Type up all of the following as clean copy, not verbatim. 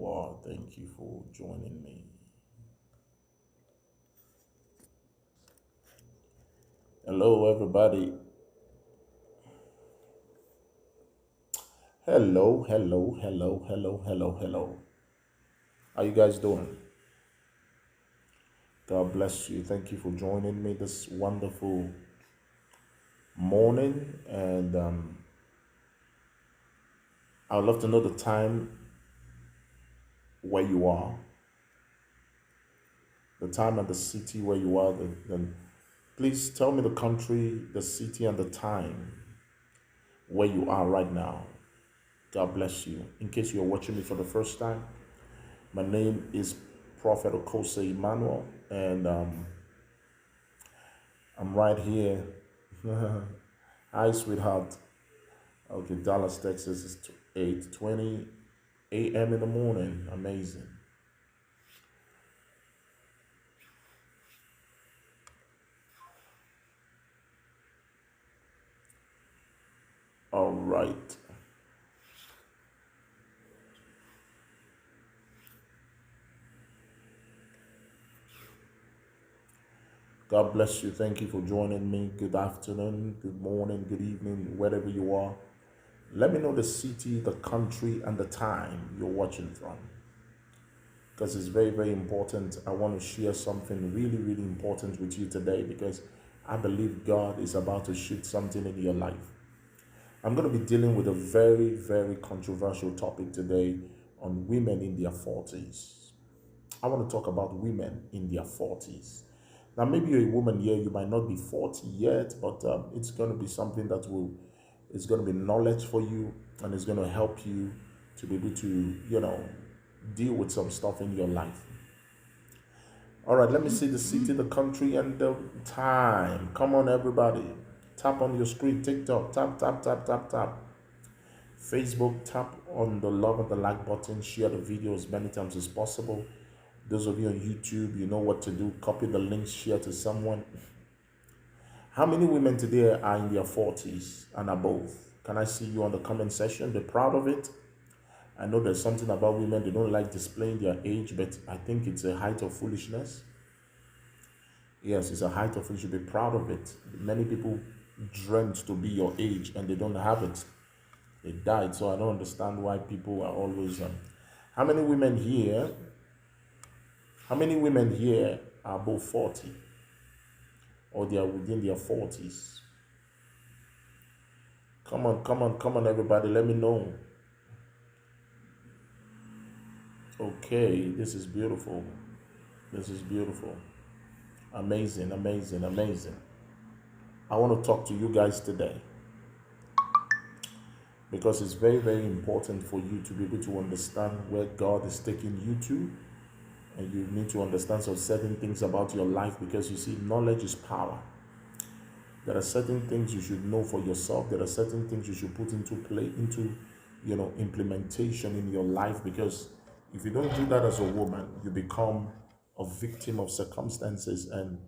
are. Thank you for joining me. Hello, everybody. Hello. How you guys doing? God bless you. Thank you for joining me this wonderful morning. And I would love to know the time where you are, the time and the city where you are. Then please tell me the country, the city, and the time where you are right now. God bless you. In case you're watching me for the first time, my name is Prophet Okose Emmanuel, and I'm right here. Hi, sweetheart. Okay, Dallas, Texas is 8:20 a.m. in the morning. Amazing. All right. God bless you. Thank you for joining me. Good afternoon, good morning, good evening, wherever you are. Let me know the city, the country, and the time you're watching from, because it's very, very important. I want to share something really, really important with you today, because I believe God is about to shoot something in your life. I'm going to be dealing with a very, very controversial topic today on women in their 40s. I want to talk about women in their 40s. Now, maybe you're a woman here, you might not be 40 yet, but it's going to be something that it's going to be knowledge for you, and it's going to help you to be able to, deal with some stuff in your life. All right, let me see the city, the country, and the time. Come on, everybody. Tap on your screen. TikTok, tap. Facebook, tap on the love and the like button. Share the video as many times as possible. Those of you on YouTube, you know what to do. Copy the link, share to someone. How many women today are in their 40s and above? Can I see you on the comment section? Be proud of it. I know there's something about women, they don't like displaying their age, but I think it's a height of foolishness. Yes, it's a height of foolishness. You should be proud of it. Many people dreamt to be your age and they don't have it. They died. So I don't understand why people are always how many women here are above 40, or they are within their 40s? Come on, everybody, let me know. Okay, this is beautiful. Amazing. I want to talk to you guys today, because it's very, very important for you to be able to understand where God is taking you to. And you need to understand some certain things about your life, because you see, knowledge is power. There are certain things you should know for yourself. There are certain things you should put into play, into implementation in your life, because if you don't do that as a woman, you become a victim of circumstances. And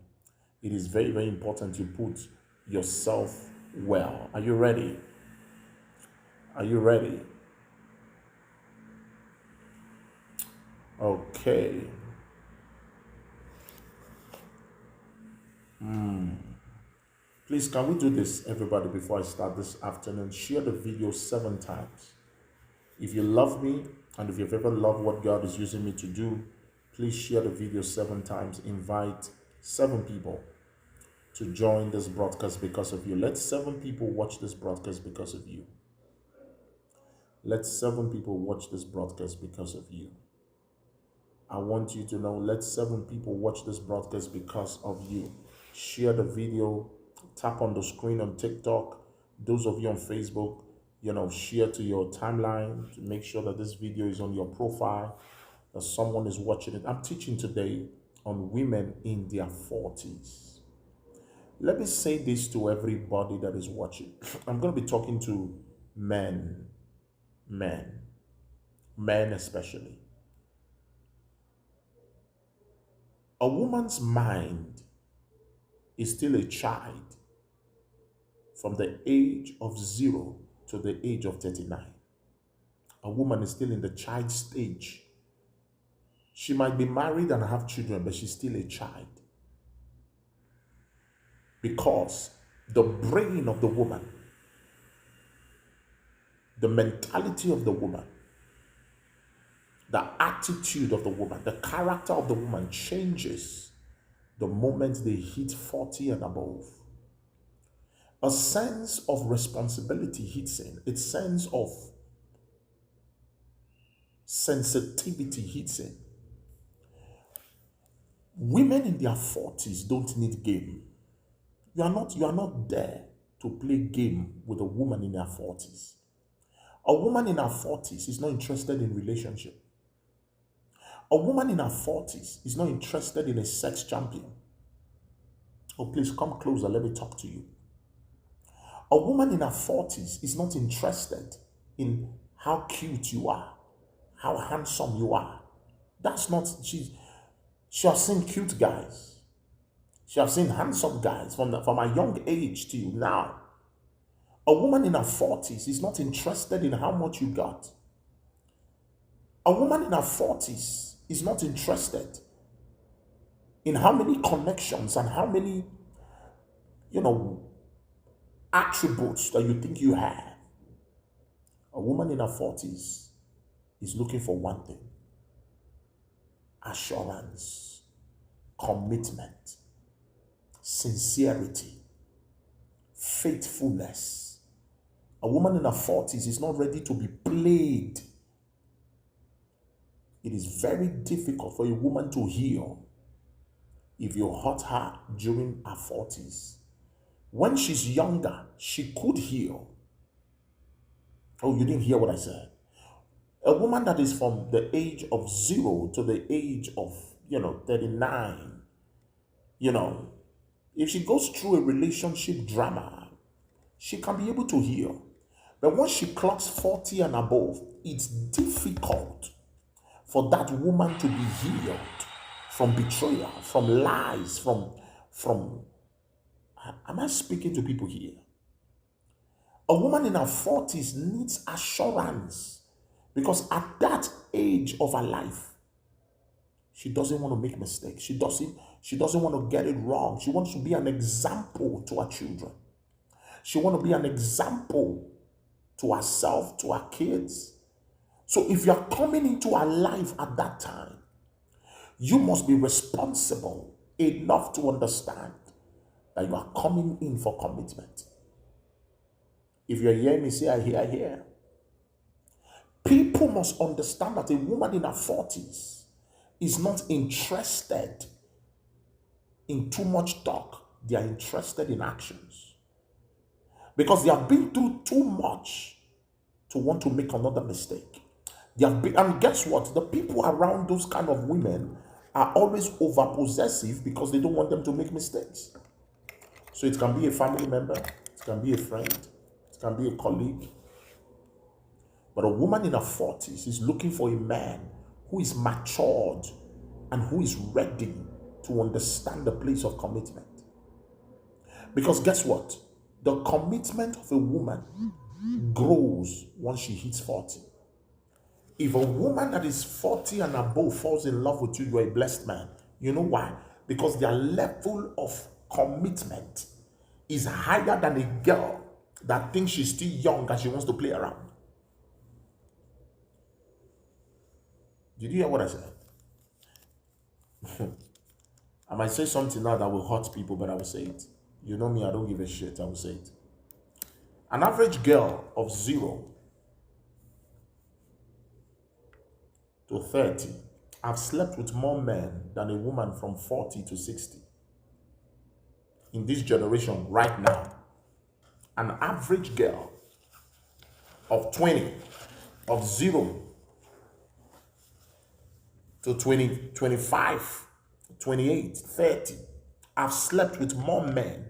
it is very, very important you put yourself well. Are you ready? Okay. Please, can we do this, everybody, before I start this afternoon? Share the video 7 times. If you love me, and if you've ever loved what God is using me to do, please share the video 7 times. Invite 7 people to join this broadcast because of you. Let 7 people watch this broadcast because of you. Let 7 people watch this broadcast because of you. I want you to know, let 7 people watch this broadcast because of you. Share the video, tap on the screen on TikTok. Those of you on Facebook, share to your timeline to make sure that this video is on your profile, that someone is watching it. I'm teaching today on women in their 40s. Let me say this to everybody that is watching. I'm going to be talking to men especially. A woman's mind is still a child from the age of 0 to the age of 39. A woman is still in the child stage She might be married and have children, but she's still a child. Because the brain of the woman, the mentality of the woman, the attitude of the woman, the character of the woman changes the moment they hit 40 and above. A sense of responsibility hits in. A sense of sensitivity hits in. Women in their 40s don't need game. You are not there to play game with a woman in her 40s. A woman in her 40s is not interested in relationship. A woman in her 40s is not interested in a sex champion. Oh, please come closer. Let me talk to you. A woman in her 40s is not interested in how cute you are, how handsome you are. That's not, she has seen cute guys. She has seen handsome guys from a young age till now. A woman in her 40s is not interested in how much you got. A woman in her 40s is not interested in how many connections and how many, attributes that you think you have. A woman in her 40s is looking for one thing: assurance, commitment, sincerity, faithfulness. A woman in her 40s is not ready to be played. It is very difficult for a woman to heal if you hurt her during her 40s. When she's younger, she could heal. Oh, you didn't hear what I said. A woman that is from the age of 0 to the age of, 39, if she goes through a relationship drama, she can be able to heal. But once she clocks 40 and above, it's difficult for that woman to be healed from betrayal, from lies, from am I speaking to people here? A woman in her 40s needs assurance, because at that age of her life, she doesn't want to make mistakes. She doesn't want to get it wrong. She wants to be an example to her children. She wants to be an example to herself, to her kids. So if you're coming into her life at that time, you must be responsible enough to understand that you are coming in for commitment. If you're hearing me say, I hear. People must understand that a woman in her 40s is not interested in too much talk. They are interested in actions. Because they have been through too much to want to make another mistake. And guess what? The people around those kind of women are always over-possessive because they don't want them to make mistakes. So it can be a family member, it can be a friend, it can be a colleague. But a woman in her 40s is looking for a man who is matured and who is ready to understand the place of commitment. Because guess what? The commitment of a woman grows once she hits 40. If a woman that is 40 and above falls in love with you, you are a blessed man. You know why? Because their level of commitment is higher than a girl that thinks she's still young and she wants to play around. Did you hear what I said? I might say something now that will hurt people, but I will say it. You know me, I don't give a shit. I will say it. An average girl of 0 to 30, I've slept with more men than a woman from 40 to 60. In this generation right now, an average girl of 20, of 0 to 20, 25, 28, 30, I've slept with more men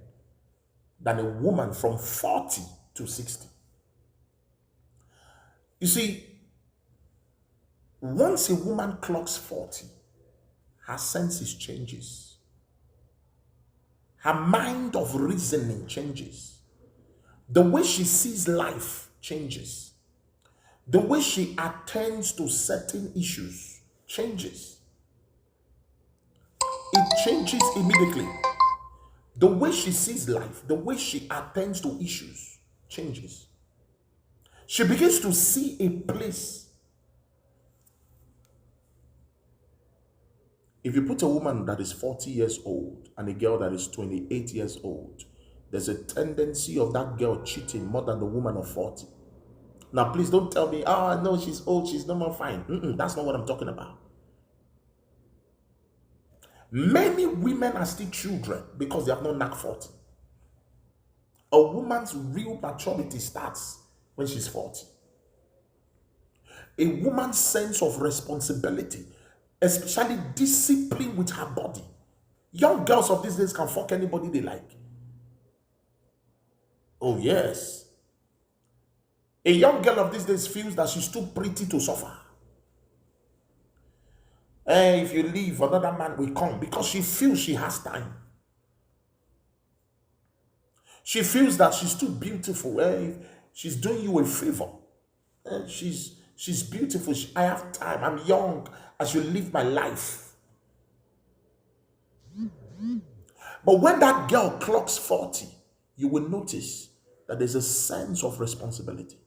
than a woman from 40 to 60. You see, once a woman clocks 40, her senses changes. Her mind of reasoning changes. The way she sees life changes. The way she attends to certain issues changes. It changes immediately. The way she sees life, the way she attends to issues changes. She begins to see a place. If you put a woman that is 40 years old and a girl that is 28 years old, there's a tendency of that girl cheating more than the woman of 40. Now, please don't tell me, oh, no, she's old, she's no more fine. That's not what I'm talking about. Many women are still children because they have not knocked 40. A woman's real maturity starts when she's 40. A woman's sense of responsibility, especially discipline with her body. Young girls of these days can fuck anybody they like. Oh, yes. A young girl of these days feels that she's too pretty to suffer. Hey, if you leave, another man will come because she feels she has time. She feels that she's too beautiful. Hey, she's doing you a favor. Hey, she's beautiful. I have time. I'm young. I should live my life. But when that girl clocks 40, you will notice that there's a sense of responsibility.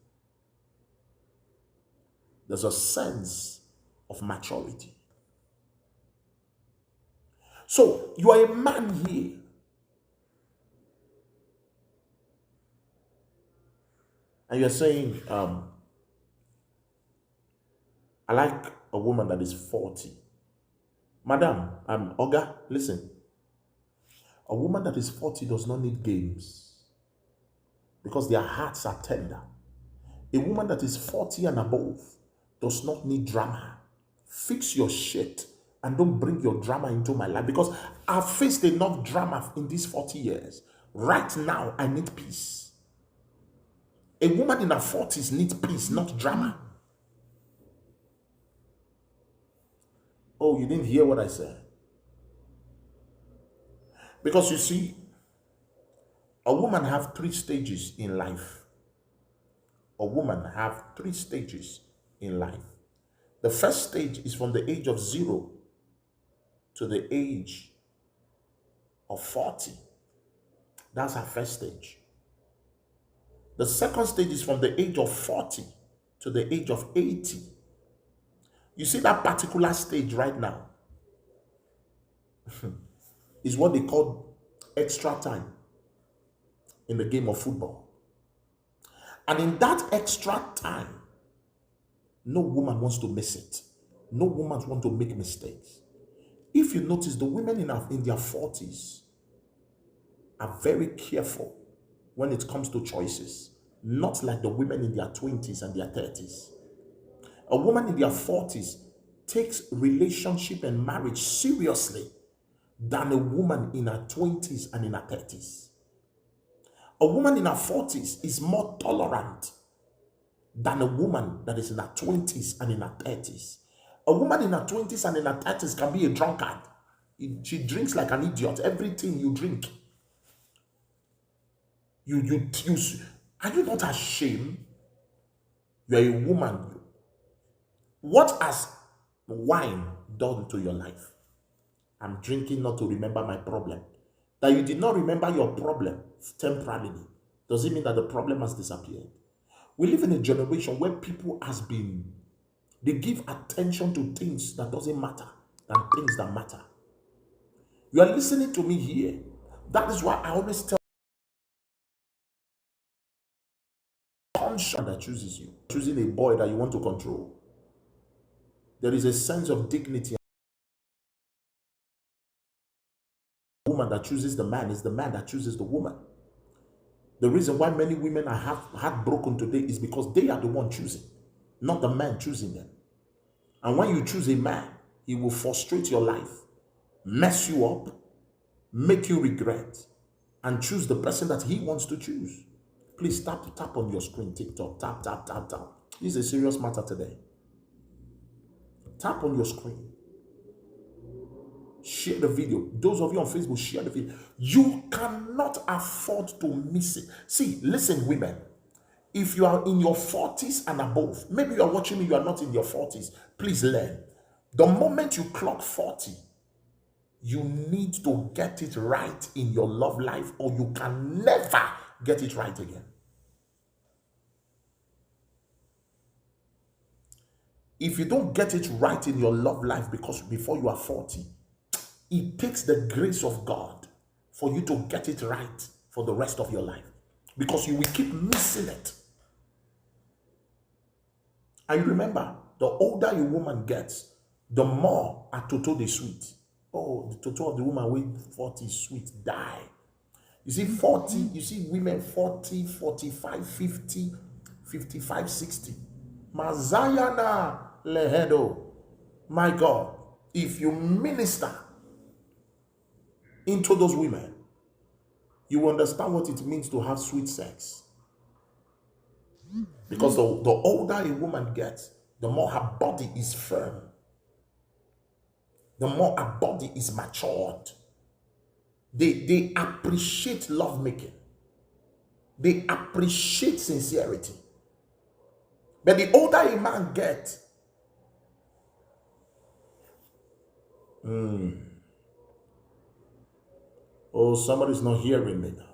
There's a sense of maturity. So you are a man here. And you're saying, I like a woman that is 40. Madam, Oga, listen. A woman that is 40 does not need games because their hearts are tender. A woman that is 40 and above does not need drama. Fix your shit and don't bring your drama into my life because I've faced enough drama in these 40 years. Right now, I need peace. A woman in her 40s needs peace, not drama. Oh, you didn't hear what I said? Because you see, a woman have 3 stages in life. A woman have 3 stages in life. The first stage is from the age of 0 to the age of 40. That's her first stage. The second stage is from the age of 40 to the age of 80. You see that particular stage right now is what they call extra time in the game of football. And in that extra time, no woman wants to miss it. No woman wants to make mistakes. If you notice, the women in their 40s are very careful when it comes to choices, not like the women in their 20s and their 30s. A woman in their 40s takes relationship and marriage seriously than a woman in her 20s and in her 30s. A woman in her 40s is more tolerant than a woman that is in her 20s and in her 30s. A woman in her 20s and in her 30s can be a drunkard. She drinks like an idiot. Everything you drink. Are you not ashamed? You are a woman. What has wine done to your life? I'm drinking not to remember my problem. That you did not remember your problem temporarily, does it mean that the problem has disappeared? We live in a generation where people they give attention to things that doesn't matter than things that matter. You are listening to me here. That is why I always tell conscience that chooses you, choosing a boy that you want to control. There is a sense of dignity. The woman that chooses the man is the man that chooses the woman. The reason why many women are heartbroken today is because they are the one choosing, not the man choosing them. And when you choose a man, he will frustrate your life, mess you up, make you regret, and choose the person that he wants to choose. Please tap on your screen, TikTok. Tap. This is a serious matter today. Tap on your screen. Share the video. Those of you on Facebook, share the video. You cannot afford to miss it. See, listen, women. If you are in your 40s and above, maybe you are watching me, you are not in your 40s, please learn. The moment you clock 40, You need to get it right in your love life, or you can never get it right again. If you don't get it right in your love life because before you are 40, it takes the grace of God for you to get it right for the rest of your life, because you will keep missing it. And remember, the older a woman gets, the more a toto they sweet. Oh, the toto of the woman with 40 sweet die. You see, 40, you see women 40, 45, 50, 55, 60. Mazayana lehedo. My God, if you minister into those women, you understand what it means to have sweet sex. Because the older a woman gets, the more her body is firm, the more her body is matured. They appreciate lovemaking. They appreciate sincerity. But the older a man gets, oh, somebody's not hearing me now.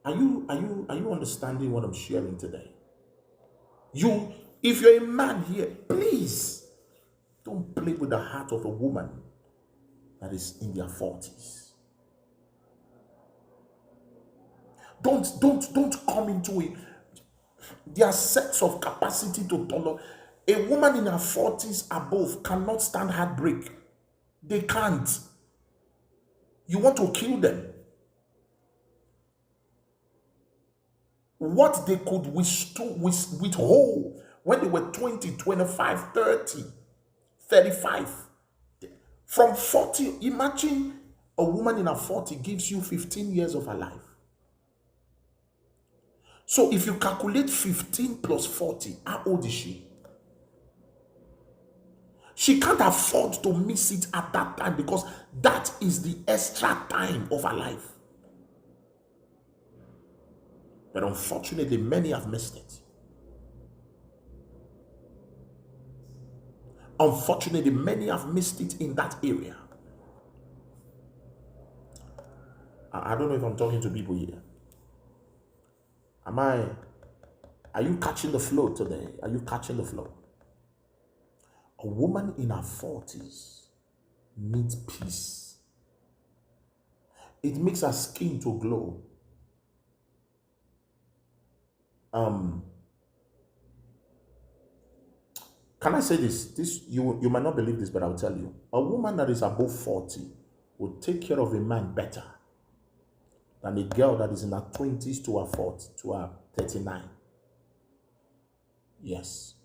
Are you understanding what I'm sharing today? If you're a man here, please don't play with the heart of a woman that is in their 40s. Don't come into it. Their sense of capacity to tolerate. A woman in her 40s above cannot stand heartbreak. They can't. You want to kill them. What they could withhold when they were 20, 25, 30, 35. From 40, imagine a woman in her 40 gives you 15 years of her life. So if you calculate 15 plus 40, how old is she? She can't afford to miss it at that time, because that is the extra time of her life. But unfortunately, many have missed it. Unfortunately, many have missed it in that area. I don't know if I'm talking to people here. Are you catching the flow today? Are you catching the flow? A woman in her 40s needs peace. It makes her skin to glow. Can I say this? You might not believe this, but I'll tell you. A woman that is above 40 will take care of a man better than a girl that is in her 20s to her 40, to her 39. Yes.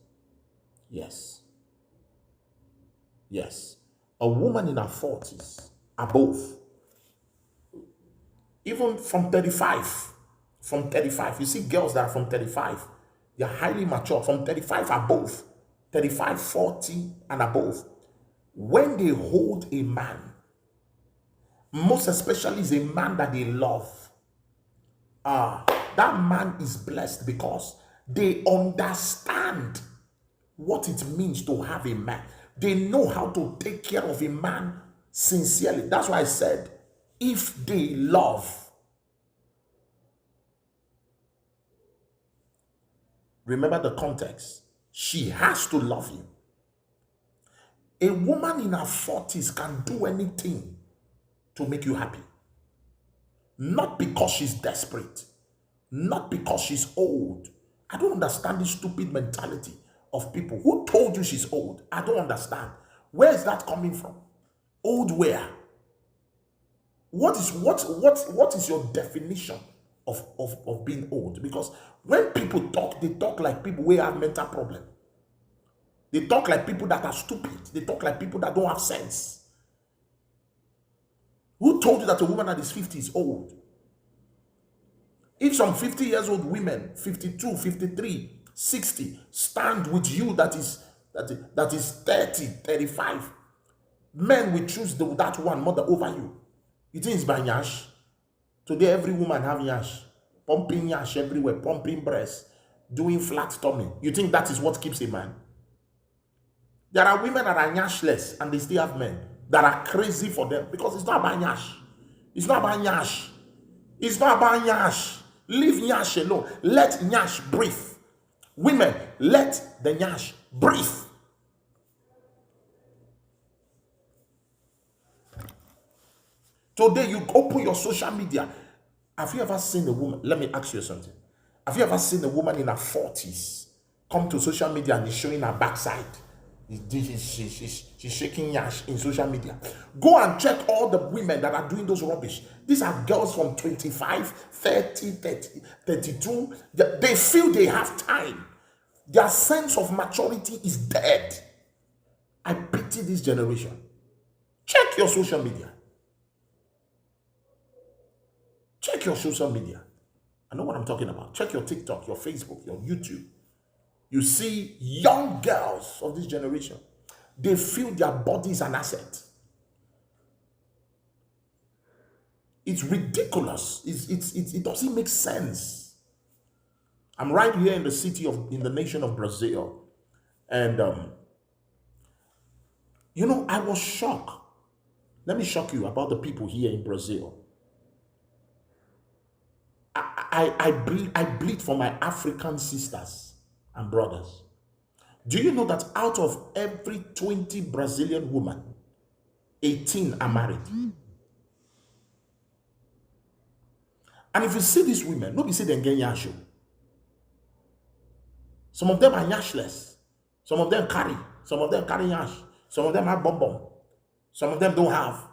Yes. Yes. A woman in her 40s above, even from 35, you see girls that are from 35, they're highly mature, from 35 above, 35, 40 and above. When they hold a man, most especially is a man that they love, that man is blessed, because they understand what it means to have a man. They know how to take care of a man sincerely. That's why I said, if they love, remember the context, she has to love you. A woman in her 40s can do anything to make you happy. Not because she's desperate, not because she's old. I don't understand this stupid mentality of people. Who told you she's old? I don't understand. Where is that coming from? Old where? What is your definition of being old? Because when people talk, they talk like people who have mental problem. They talk like people that are stupid. They talk like people that don't have sense. Who told you that a woman that is 50 is old? If some 50 years old women, 52, 53, 60, stand with you that is 30, 35, men will choose that one mother over you. You think it's by yash? Today every woman have yash. Pumping yash everywhere, pumping breasts, doing flat tummy. You think that is what keeps a man? There are women that are nyashless and they still have men that are crazy for them because it's not about nyash. It's not about nyash. It's not about nyash. Leave nyash alone. Let nyash breathe. Women, let the nyash breathe. Today you open your social media. Have you ever seen a woman? Let me ask you something. Have you ever seen a woman in her 40s come to social media and is showing her backside? She's shaking yash in social media. Go and check all the women that are doing those rubbish. These are girls from 25, 30, 32. They feel they have time. Their sense of maturity is dead. I pity this generation. Check your social media. Check your social media. I know what I'm talking about. Check your TikTok, your Facebook, your YouTube. You see young girls of this generation. They feel their body is an asset. It's ridiculous. It doesn't make sense. I'm right here in the nation of Brazil. And, I was shocked. Let me shock you about the people here in Brazil. I bleed for my African sisters and brothers. Do you know that out of every 20 Brazilian women, 18 are married? And if you see these women, nobody say they get yashu. Some of them are yashless. Some of them carry. Some of them carry yash. Some of them have bomb. Some of them don't have.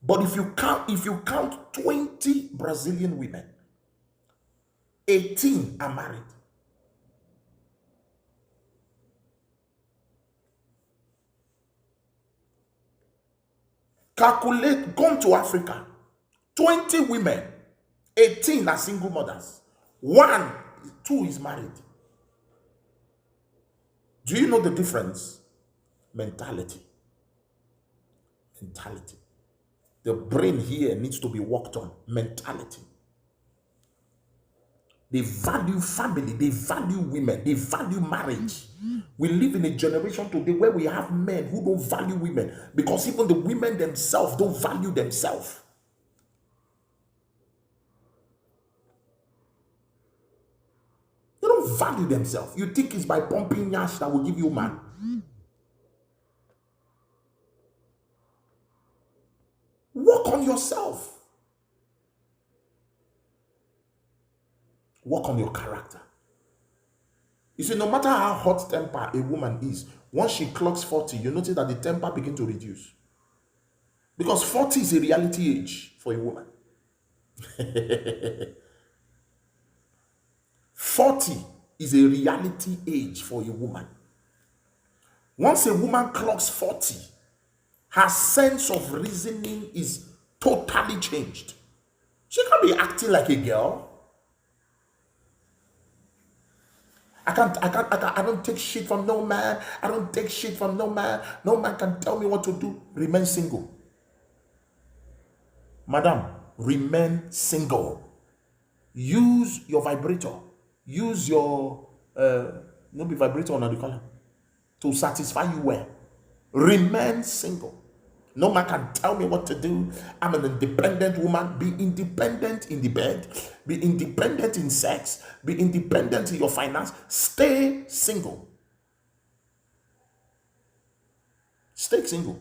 But if you count 20 Brazilian women, 18 are married. Calculate, come to Africa. 20 women, 18 are single mothers. 2 is married. Do you know the difference? Mentality. The brain here needs to be worked on. Mentality. They value family, they value women, they value marriage. We live in a generation today where we have men who don't value women because even the women themselves don't value themselves. They don't value themselves. You think it's by pumping yash that will give you man. Work on yourself. Work on your character. You see, no matter how hot temper a woman is, once she clocks 40, you notice that the temper begins to reduce. Because 40 is a reality age for a woman. 40 is a reality age for a woman. Once a woman clocks 40, her sense of reasoning is totally changed. She can't be acting like a girl. I don't take shit from no man. I don't take shit from no man. No man can tell me what to do. Remain single. Madam, remain single. Use your vibrator. Use your no be vibrator on the color to satisfy you well. Remain single. No man can tell me what to do. I'm an independent woman. Be independent in the bed. Be independent in sex. Be independent in your finance. Stay single. Stay single.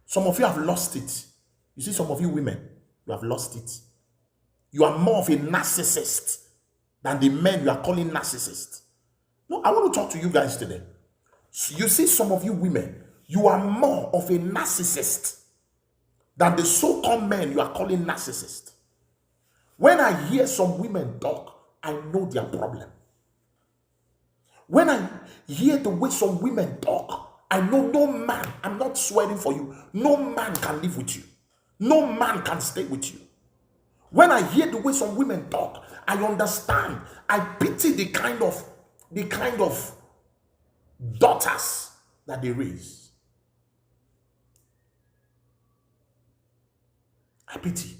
Some of you have lost it. You see, some of you women, you have lost it. You are more of a narcissist than the men you are calling narcissists. No, I want to talk to you guys today. You see, some of you women, you are more of a narcissist than the so-called men you are calling narcissist. When I hear some women talk, I know their problem. When I hear the way some women talk, I know no man, I'm not swearing for you, no man can live with you. No man can stay with you. When I hear the way some women talk, I understand. I pity the kind of daughters that they raise. I pity.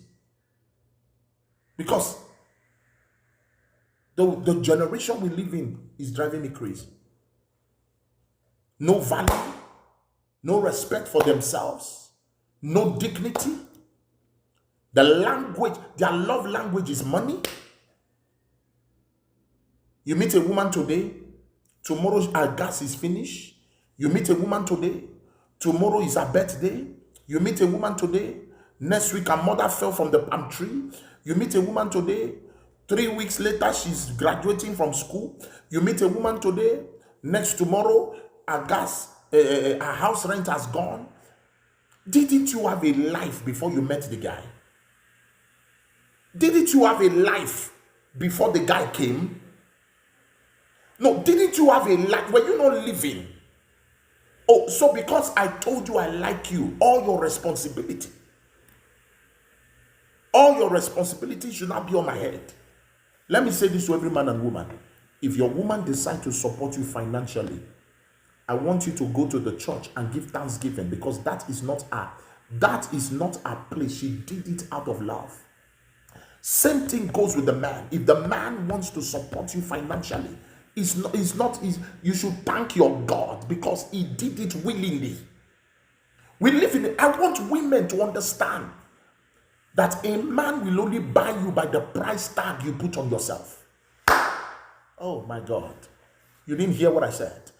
Because the generation we live in is driving me crazy. no value, no respect for themselves, no dignity. The language, their love language is money. You meet a woman today, tomorrow her gas is finished. You meet a woman today, tomorrow is her birthday. You meet a woman today, next week her mother fell from the palm tree. You meet a woman today, 3 weeks later she's graduating from school. You meet a woman today, next tomorrow her house rent has gone. Didn't you have a life before you met the guy? Didn't you have a life before the guy came? No, didn't you have a life? Were you not living? Oh, so because I told you I like you, all your responsibility should not be on my head. Let me say this to every man and woman. If your woman decides to support you financially, I want you to go to the church and give thanksgiving, because that is not her place. She did it out of love. Same thing goes with the man. If the man wants to support you financially, you should thank your God, because he did it willingly. We live in it. I want women to understand that a man will only buy you by the price tag you put on yourself. Oh my God. You didn't hear what I said.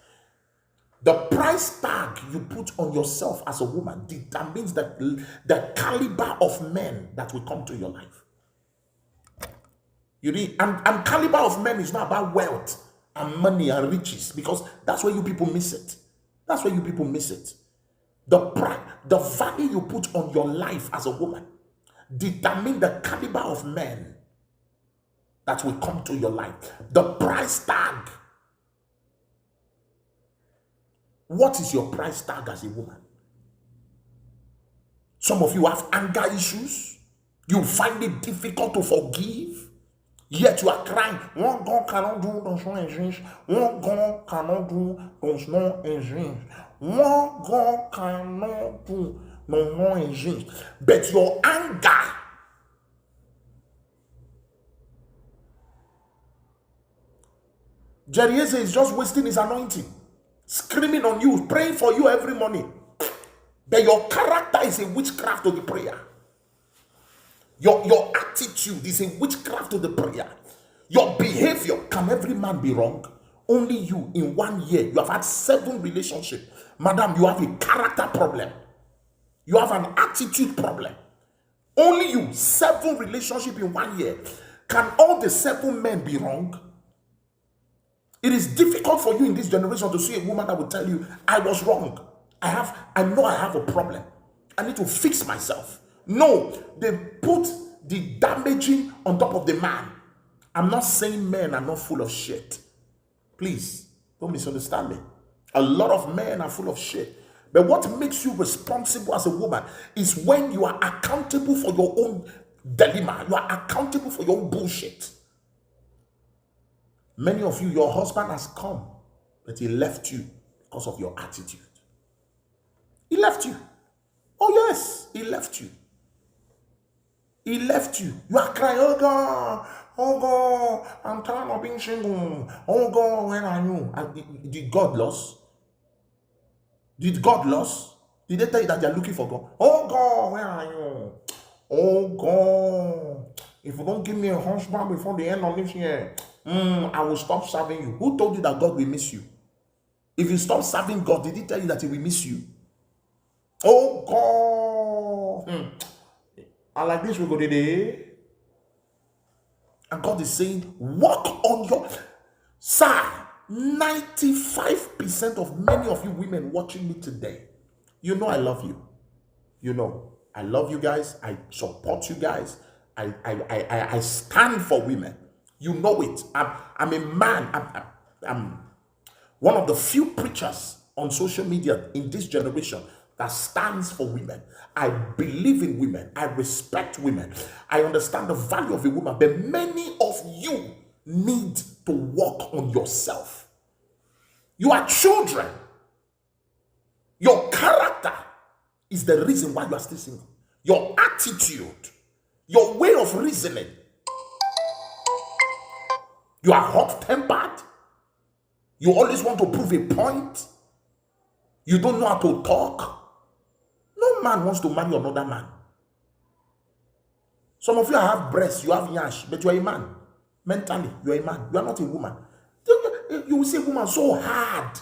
The price tag you put on yourself as a woman determines the caliber of men that will come to your life. You need, and caliber of men is not about wealth and money and riches, because that's where you people miss it. That's where you people miss it. The value you put on your life as a woman determine the caliber of men that will come to your life. The price tag. What is your price tag as a woman? Some of you have anger issues. You find it difficult to forgive. Yet you are crying. One God cannot do those no engines. One God cannot do those no engines. One God cannot do no engines. But your anger, Jerieze is just wasting his anointing, screaming on you, praying for you every morning. But your character is a witchcraft to the prayer. Your attitude is a witchcraft to the prayer. Your behavior, can every man be wrong? Only you, in 1 year, you have had 7 relationships. Madam, you have a character problem. You have an attitude problem. Only you, 7 relationships in 1 year. Can all the 7 men be wrong? It is difficult for you in this generation to see a woman that will tell you, I was wrong. I know I have a problem. I need to fix myself. No, they put the damaging on top of the man. I'm not saying men are not full of shit. Please, don't misunderstand me. A lot of men are full of shit. But what makes you responsible as a woman is when you are accountable for your own dilemma. You are accountable for your own bullshit. Many of you, your husband has come, but he left you because of your attitude. He left you. Oh yes, he left you. He left you. You are crying, oh God, I'm tired of being single. Oh God, where are you? Did God lose? Did God lose? Did they tell you that they are looking for God? Oh God, where are you? Oh God, if you don't give me a husband before the end of this year, I will stop serving you. Who told you that God will miss you? If you stop serving God, did he tell you that he will miss you? Oh God. I like this, we go today. And God is saying, work on your... Sir, 95% of many of you women watching me today, you know I love you. You know, I love you guys. I support you guys. I stand for women. You know it. I'm a man. I'm one of the few preachers on social media in this generation that stands for women. I believe in women. I respect women. I understand the value of a woman. But many of you need to work on yourself. You are children. Your character is the reason why you are still single. Your attitude, your way of reasoning. You are hot-tempered. You always want to prove a point. You don't know how to talk. No man wants to marry another man. Some of you have breasts, you have yash, but you are a man. Mentally, you are a man. You are not a woman. You will say woman so hard.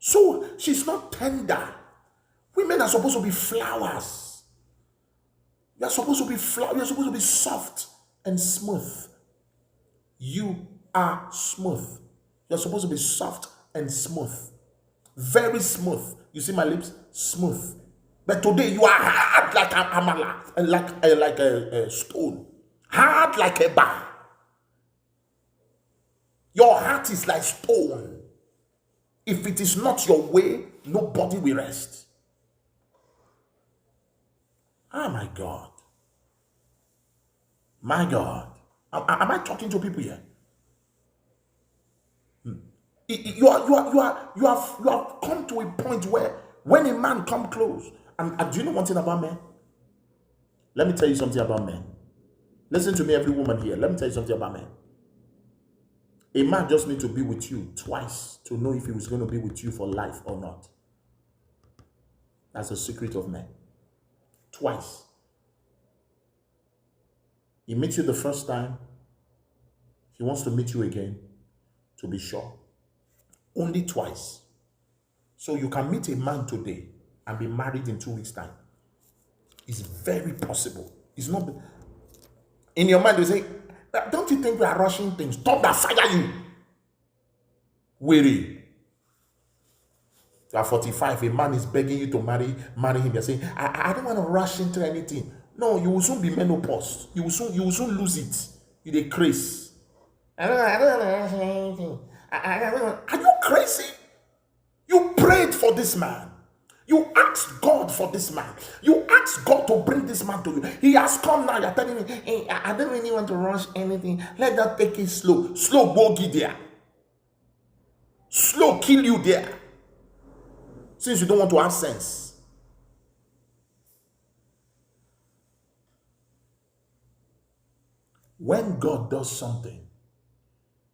So she's not tender. Women are supposed to be flowers. You are supposed to be flower. You are supposed to be soft and smooth. You are smooth. You are supposed to be soft and smooth. Very smooth. You see my lips? Smooth. But today you are hard like an amala, like a stone. Hard like a bar. Your heart is like stone. If it is not your way, nobody will rest. Oh my God. My God. Am I talking to people here? You have come to a point where when a man come close, and do you know one thing about men? Let me tell you something about men. Listen to me, every woman here. Let me tell you something about men. A man just needs to be with you twice to know if he was going to be with you for life or not. That's the secret of men. Twice. He meets you the first time. He wants to meet you again to be sure. Only twice. So you can meet a man today and be married in 2 weeks' time. It's very possible. It's not. In your mind, you say, don't you think we are rushing things? Stop that, fire you. Weary. You are 45, a man is begging you to marry him. You're saying, I don't want to rush into anything. No, you will soon be menopause. You will soon lose it. You dey craze. I don't want to rush anything. Are you crazy? You prayed for this man. You asked God for this man. You asked God to bring this man to you. He has come now. You're telling me, hey, I don't really want to rush anything. Let that take it slow. Slow bogey there. Slow kill you there. Since you don't want to have sense. When God does something,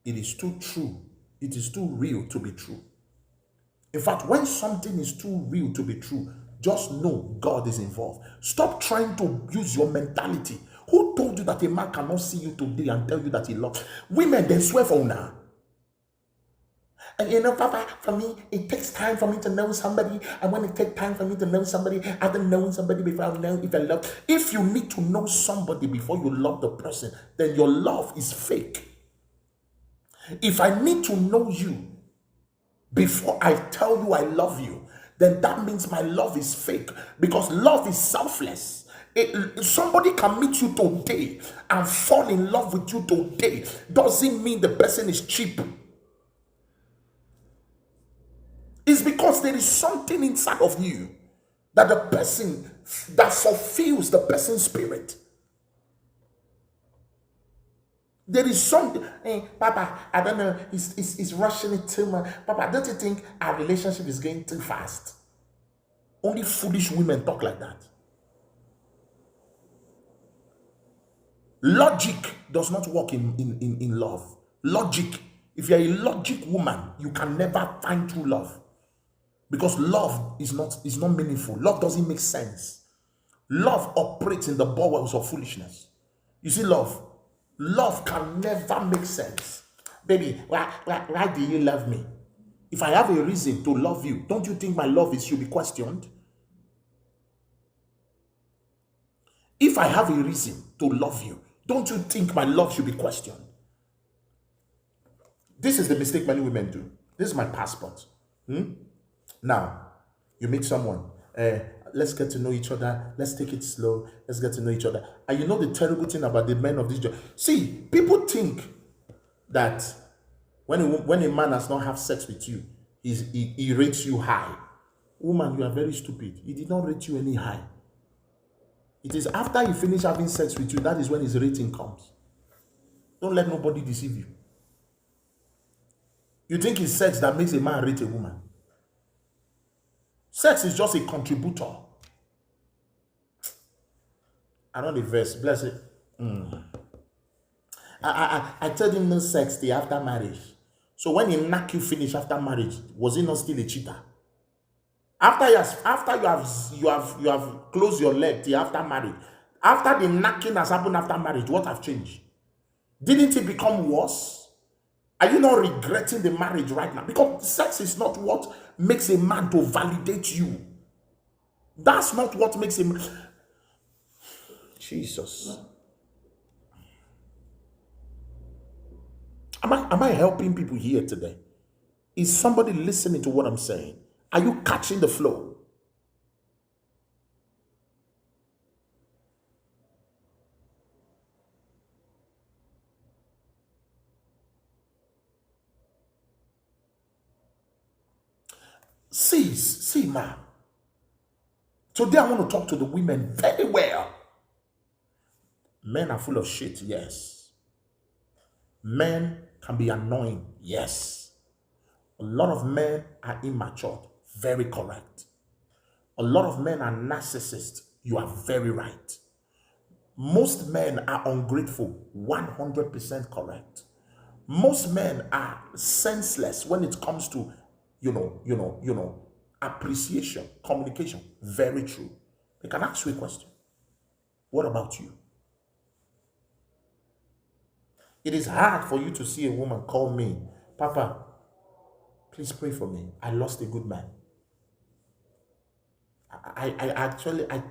it is too true. It is too real to be true. In fact, when something is too real to be true, just know God is involved. Stop trying to use your mentality. Who told you that a man cannot see you today and tell you that he loves? Women, they swear for now. And you know, Papa, for me, it takes time for me to know somebody. And when it takes time for me to know somebody, I don't know somebody before I know if I love. If you need to know somebody before you love the person, then your love is fake. If I need to know you before I tell you I love you, then that means my love is fake, because love is selfless. Somebody can meet you today and fall in love with you today. Doesn't mean the person is cheap. It's because there is something inside of you that the person, that fulfills the person's spirit. There is something. Hey, Papa, I don't know. He's rushing it too much. Papa, don't you think our relationship is going too fast? Only foolish women talk like that. Logic does not work in love. Logic. If you're a logic woman, you can never find true love. Because love is not meaningful. Love doesn't make sense. Love operates in the bowels of foolishness. You see, love can never make sense. Baby, why do you love me? If I have a reason to love you, don't you think my love should be questioned? If I have a reason to love you, don't you think my love should be questioned? This is the mistake many women do. This is my passport. Now, you meet someone. Let's get to know each other. Let's take it slow. Let's get to know each other. And you know the terrible thing about the men of this job. See, people think that when a man has not had sex with you, he rates you high. Woman, you are very stupid. He did not rate you any high. It is after he finishes having sex with you, that is when his rating comes. Don't let nobody deceive you. You think it's sex that makes a man rate a woman. Sex is just a contributor. I know the verse. Bless it. I told him no sex till after marriage. So when he knock you finish after marriage, was he not still a cheater? After you have closed your leg till after marriage. After the knocking has happened after marriage, what have changed? Didn't it become worse? Are you not regretting the marriage right now? Because sex is not what makes a man to validate you. That's not what makes him. Jesus. Am I helping people here today? Is somebody listening to what I'm saying? Are you catching the flow? See, ma. Today I want to talk to the women very well. Men are full of shit, yes. Men can be annoying, yes. A lot of men are immature, very correct. A lot of men are narcissists, you are very right. Most men are ungrateful, 100% correct. Most men are senseless when it comes to, appreciation, communication, very true. They can ask you a question. What about you? It is hard for you to see a woman call me, Papa, please pray for me. I lost a good man. I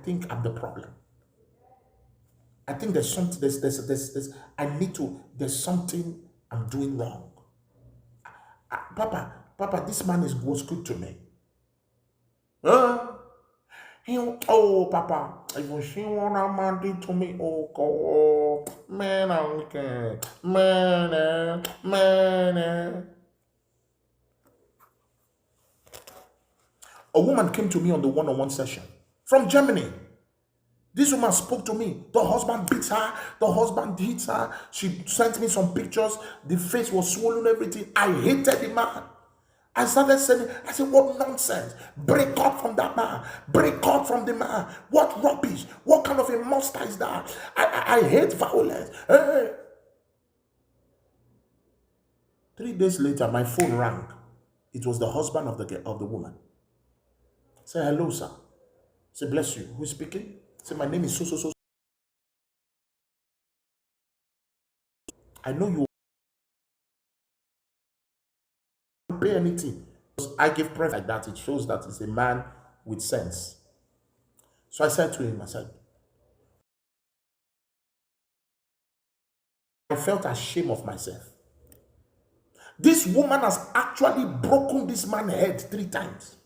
think I'm the problem. I think there's something, there's something I'm doing wrong. Papa, this man was good to me. Oh, Papa, if you see what a man did to me, oh God, man, I'm wicked, man. A woman came to me on the one-on-one session from Germany. This woman spoke to me. The husband beats her. The husband hits her. She sent me some pictures. The face was swollen, everything. I hated the man. I started saying, I said, what nonsense. Break up from that man. Break up from the man. What rubbish. What kind of a monster is that? I hate violence. 3 days later, my phone rang. It was the husband of the woman. Say, hello, sir. Say, bless you. Who's speaking? Say, my name is so. I know you won't pay anything. I give prayer like that. It shows that it's a man with sense. So I said to him, I felt ashamed of myself. This woman has actually broken this man's head 3 times.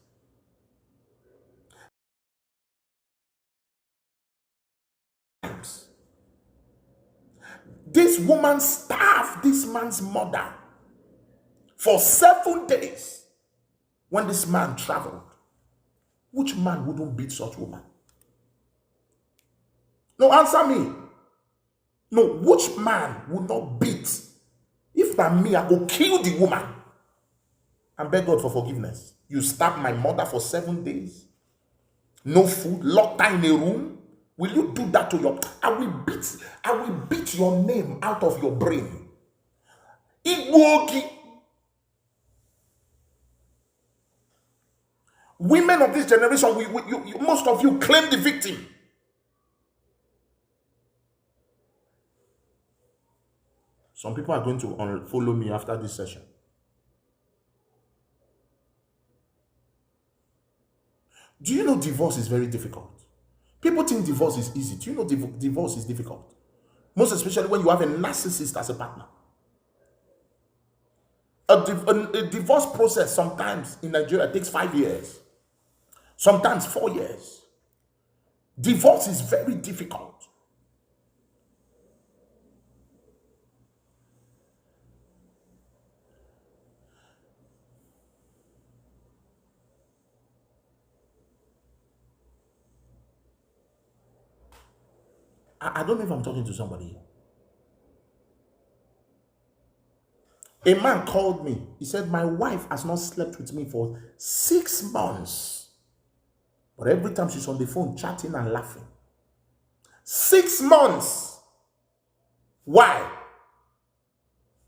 This woman starved this man's mother for 7 days when this man traveled. Which man wouldn't beat such woman? No, answer me. No, which man would not beat? If that me, I go kill the woman and beg God for forgiveness. You stabbed my mother for 7 days. No food, locked her in a room. Will you do that to your... I will beat your name out of your brain. Igwogi. Women of this generation, most of you claim the victim. Some people are going to follow me after this session. Do you know divorce is very difficult? People think divorce is easy. Do you know divorce is difficult? Most especially when you have a narcissist as a partner. A divorce process sometimes in Nigeria takes 5 years. Sometimes 4 years. Divorce is very difficult. I don't know if I'm talking to somebody. A man called me. He said, my wife has not slept with me for 6 months. But every time she's on the phone, chatting and laughing. 6 months. Why?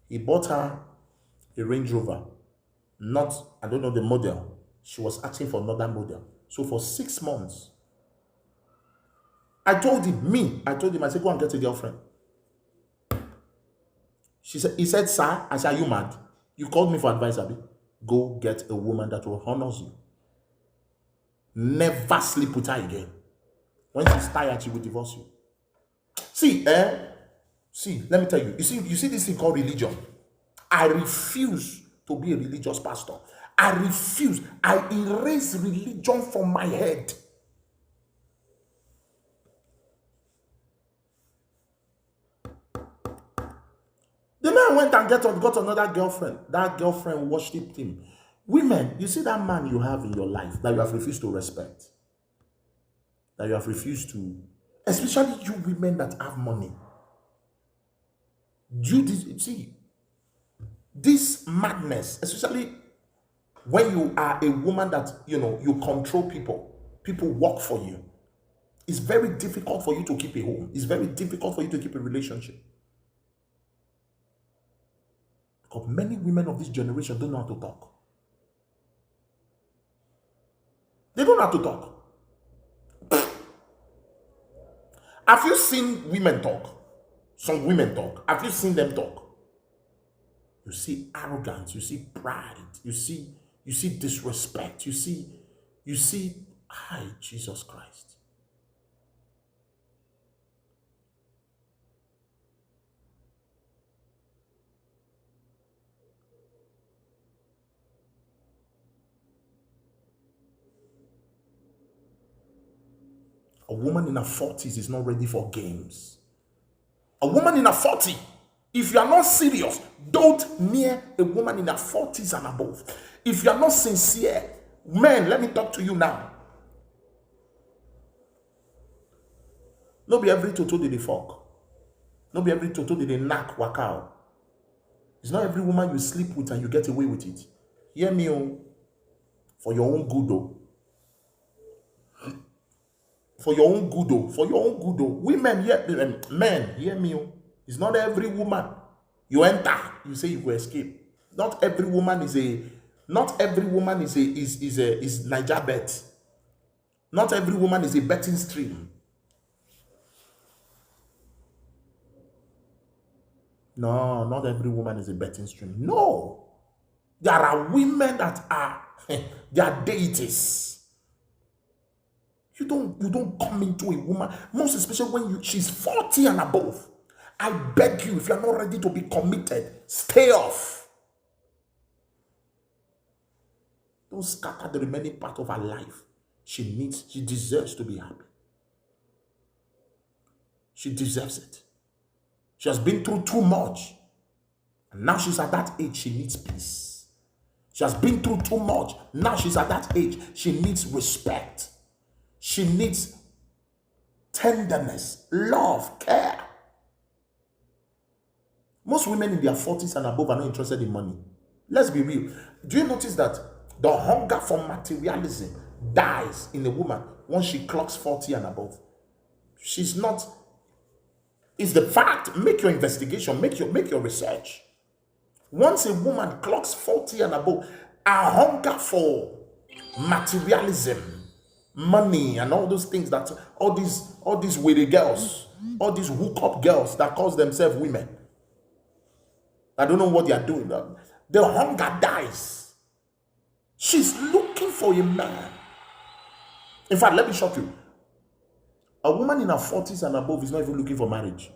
He bought her a Range Rover. Not, I don't know the model. She was asking for another model. So for 6 months, I told him, I said, go and get a girlfriend. He said, sir, I said, are you mad? You called me for advice, Abi. Go get a woman that will honor you. Never sleep with her again. When she's tired, she will divorce you. See, let me tell you. You see this thing called religion. I refuse to be a religious pastor. I refuse. I erase religion from my head. The man went and got another girlfriend. That girlfriend worshipped him. Women, you see that man you have in your life that you have refused to respect, that you have refused to, especially you women that have money. See, this madness, especially when you are a woman that, you control people work for you. It's very difficult for you to keep a home. It's very difficult for you to keep a relationship. Because many women of this generation don't know how to talk. They don't know how to talk. Have you seen women talk? Some women talk. Have you seen them talk? You see arrogance, you see pride, you see disrespect, you see, hi, Jesus Christ. A woman in her 40s is not ready for games. A woman in her 40s, if you are not serious, don't near a woman in her 40s and above. If you are not sincere, men, let me talk to you now. No be every toto did they fuck. No be every toto did they knock work out. It's not every woman you sleep with and you get away with it. Hear me, for your own good, though. For your own good, though. For your own good, though. Women, men, hear me. It's not every woman you enter, you say you will escape. Not every woman is Niger bet. Not every woman is a betting stream. No, not every woman is a betting stream. No. There are women that are they are deities. You don't come into a woman, most especially when she's 40 and above. I beg you, if you're not ready to be committed, stay off. Don't scatter the remaining part of her life. She deserves to be happy. She deserves it. She has been through too much. And now she's at that age, she needs peace. She has been through too much. Now she's at that age, she needs respect. She needs tenderness, love, care. Most women in their 40s and above are not interested in money. Let's be real. Do you notice that the hunger for materialism dies in a woman once she clocks 40 and above? She's not. It's the fact. Make your investigation. Make your research. Once a woman clocks 40 and above, a hunger for materialism, money, and all those things, that all these weary girls, all these hookup girls that call themselves women, I don't know what they are doing. The hunger dies. She's looking for a man. In fact, let me shock you. A woman in her 40s and above is not even looking for marriage.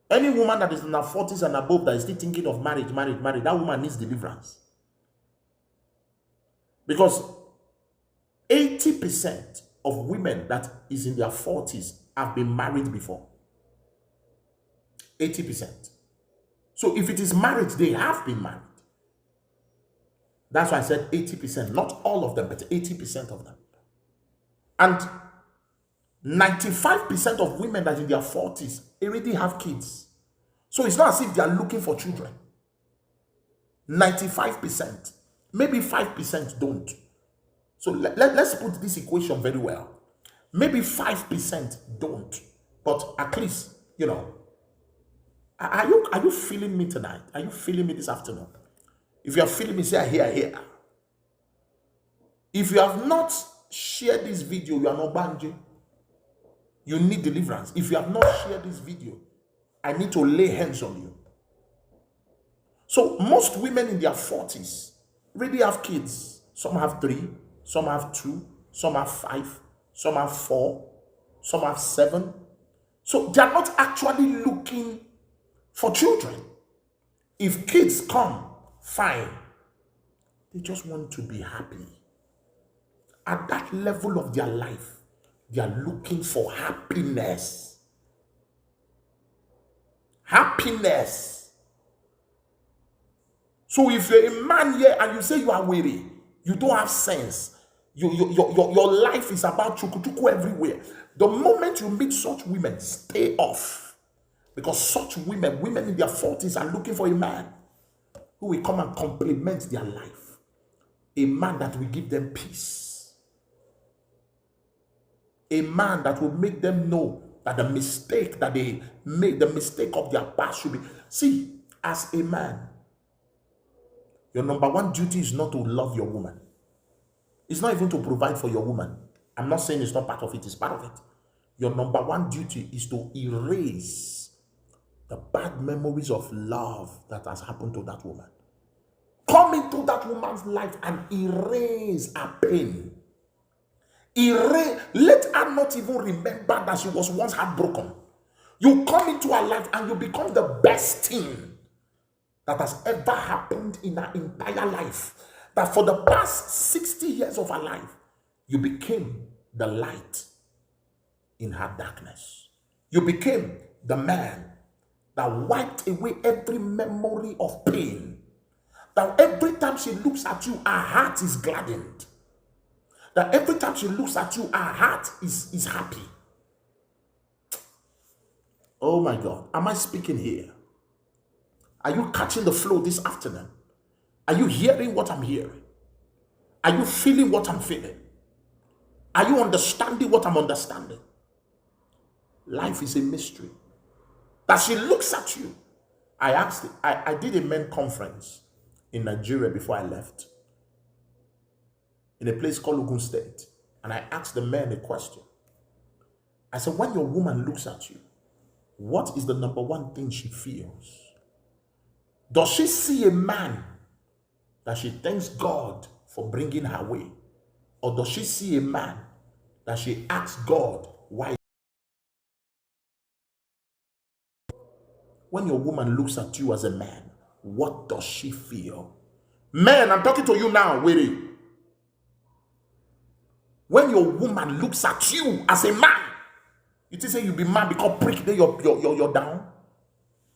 Any woman that is in her 40s and above that is still thinking of marriage, that woman needs deliverance. Because 80% of women that is in their 40s have been married before. 80%. So if it is marriage, they have been married. That's why I said 80%. Not all of them, but 80% of them. And 95% of women that in their 40s already have kids. So it's not as if they are looking for children. 95%. Maybe 5% don't. So let's put this equation very well. Maybe 5% don't. But at least, are you feeling me tonight? Are you feeling me this afternoon? If you are feeling me, say, I hear. If you have not shared this video, you are not banji. You need deliverance. If you have not shared this video, I need to lay hands on you. So most women in their 40s really have kids. Some have 3, some have 2, some have 5, some have 4, some have 7. So they are not actually looking for children. If kids come, fine. They just want to be happy. At that level of their life, they are looking for happiness. Happiness. So if you're a man here and you say you are weary, you don't have sense, your life is about chukuchuku everywhere. The moment you meet such women, stay off. Because such women in their 40s are looking for a man who will come and complement their life. A man that will give them peace. A man that will make them know that the mistake that they made, the mistake of their past should be. See, as a man, your number one duty is not to love your woman. It's not even to provide for your woman. I'm not saying it's not part of it, it's part of it. Your number one duty is to erase the bad memories of love that has happened to that woman. Come into that woman's life and erase her pain. Erase, let her not even remember that she was once heartbroken. You come into her life and you become the best thing that has ever happened in her entire life. That for the past 60 years of her life, you became the light in her darkness. You became the man that wiped away every memory of pain. That every time she looks at you, her heart is gladdened. That every time she looks at you, her heart is happy. Oh my God, am I speaking here? Are you catching the flow this afternoon? Are you hearing what I'm hearing? Are you feeling what I'm feeling? Are you understanding what I'm understanding? Life is a mystery. That she looks at you. I did a men conference in Nigeria before I left, in a place called Ogun State. And I asked the men a question. I said, when your woman looks at you, what is the number one thing she feels? Does she see a man that she thanks God for bringing her way? Or does she see a man that she asks God why? When your woman looks at you as a man, what does she feel? Men, I'm talking to you now, Weary. When your woman looks at you as a man, you think say you be mad because prick there you're down?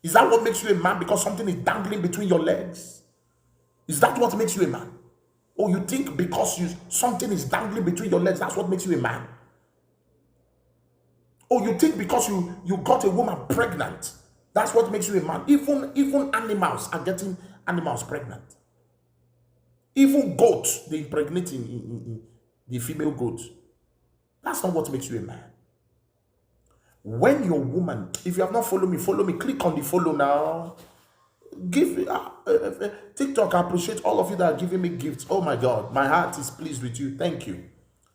Is that what makes you a man? Because something is dangling between your legs? Is that what makes you a man? Or you think because something is dangling between your legs, that's what makes you a man? Or you think because you got a woman pregnant, that's what makes you a man? Even animals are getting animals pregnant. Even goats, they impregnate in the female goat. That's not what makes you a man. When your woman, if you have not followed me, follow me. Click on the follow now. Give TikTok. I appreciate all of you that are giving me gifts. Oh my God, my heart is pleased with you. Thank you.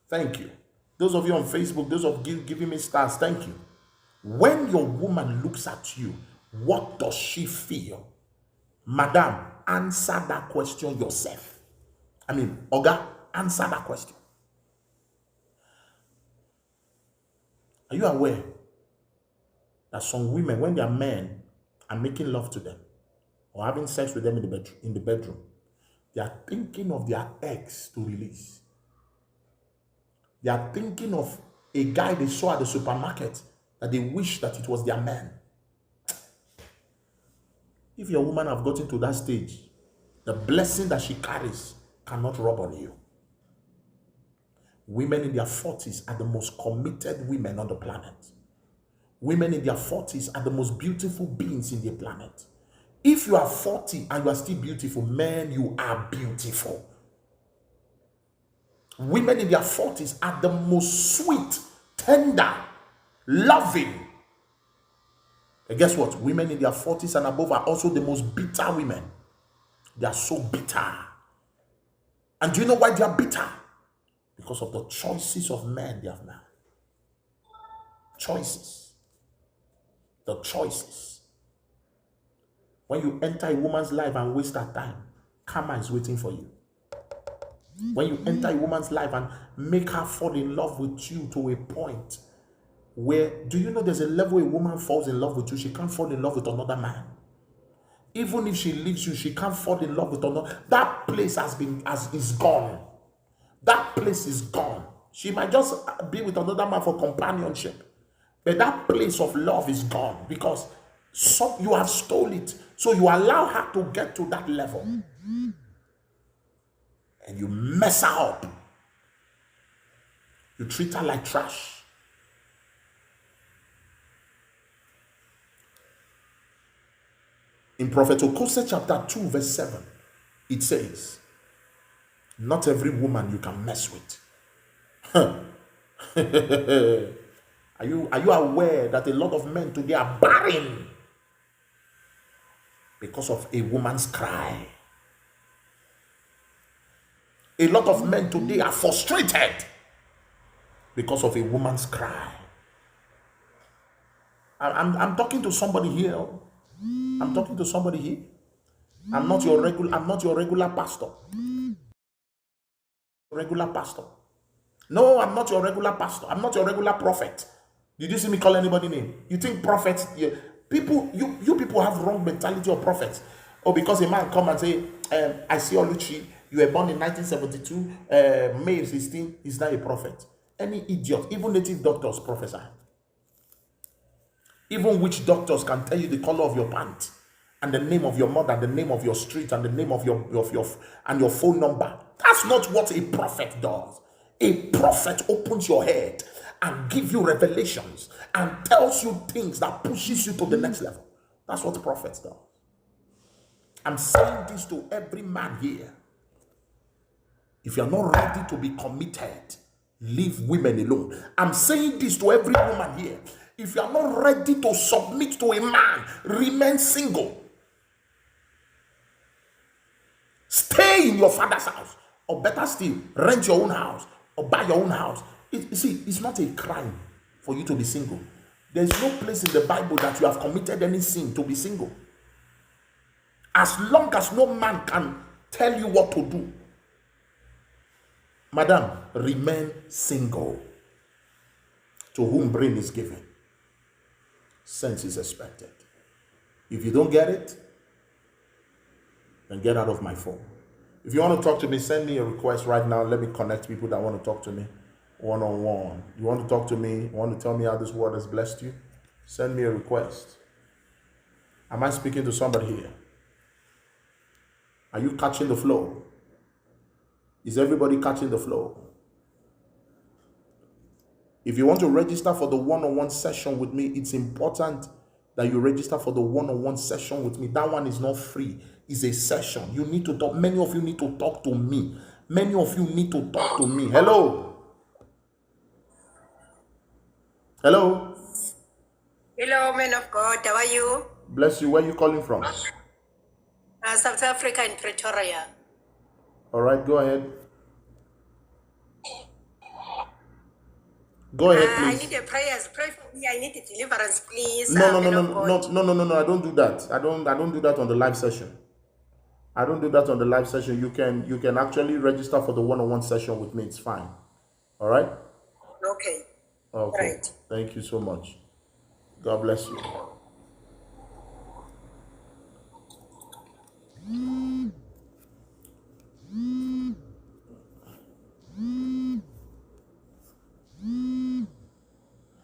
Thank you. Those of you on Facebook, those of you giving me stars, thank you. When your woman looks at you, what does she feel? Madam, answer that question yourself. I mean, Oga, answer that question. Are you aware that some women, when their men are making love to them or having sex with them in the bedroom, they are thinking of their ex to release? They are thinking of a guy they saw at the supermarket that they wish that it was their man. If your woman have gotten to that stage, the blessing that she carries cannot rub on you. Women in their 40s are the most committed women on the planet. Women in their 40s are the most beautiful beings in the planet. If you are 40 and you are still beautiful, man, you are beautiful. Women in their 40s are the most sweet, tender, loving. And guess what? Women in their 40s and above are also the most bitter women. They are so bitter. And do you know why they are bitter? Because of the choices of men they have made. Choices. The choices. When you enter a woman's life and waste that time, karma is waiting for you. When you enter a woman's life and make her fall in love with you to a point where, do you know there's a level a woman falls in love with you, she can't fall in love with another man. Even if she leaves you, she can't fall in love with another. That place is gone. That place is gone. She might just be with another man for companionship. But that place of love is gone because you have stolen it. So you allow her to get to that level. And you mess her up. You treat her like trash. In Prophet Okose chapter 2 verse 7, it says, not every woman you can mess with. Are you aware that a lot of men today are barren because of a woman's cry? A lot of men today are frustrated because of a woman's cry. I'm talking to somebody here. I'm talking to somebody here. I'm not your regular pastor. Regular pastor. No, I'm not your regular pastor. I'm not your regular prophet. Did you see me call anybody name? You think prophets? You people have wrong mentality of prophets. Or because a man come and say, I see Oluchi, you were born in 1972, May 16, he's not a prophet. Any idiot, even native doctors prophesy. Even witch doctors can tell you the color of your pants and the name of your mother, the name of your street, and the name of your phone number. That's not what a prophet does. A prophet opens your head and gives you revelations and tells you things that pushes you to the next level. That's what prophets do. I'm saying this to every man here. If you're not ready to be committed, leave women alone. I'm saying this to every woman here. If you are not ready to submit to a man, remain single. Stay in your father's house. Or better still, rent your own house or buy your own house. You see, it's not a crime for you to be single. There's no place in the Bible that you have committed any sin to be single. As long as no man can tell you what to do, madam, remain single. To whom brain is given, sense is expected. If you don't get it, then get out of my phone. If you want to talk to me, send me a request right now. Let me connect people that want to talk to me one-on-one. You want to talk to me, want to tell me how this word has blessed you? Send me a request. Am I speaking to somebody here? Are you catching the flow? Is everybody catching the flow? If you want to register for the one-on-one session with me, it's important that you register for the one-on-one session with me. That one is not free. It's a session. You need to talk. Many of you need to talk to me. Many of you need to talk to me. Hello. Hello. Hello, man of God. How are you? Bless you. Where are you calling from? South Africa in Pretoria. All right, go ahead. Go ahead, please. I need a prayers. Pray for me. I need a deliverance, please. No. I don't do that. I don't do that on the live session. I don't do that on the live session. You can actually register for the one-on-one session with me. It's fine. All right? Okay. Okay. Right. Thank you so much. God bless you.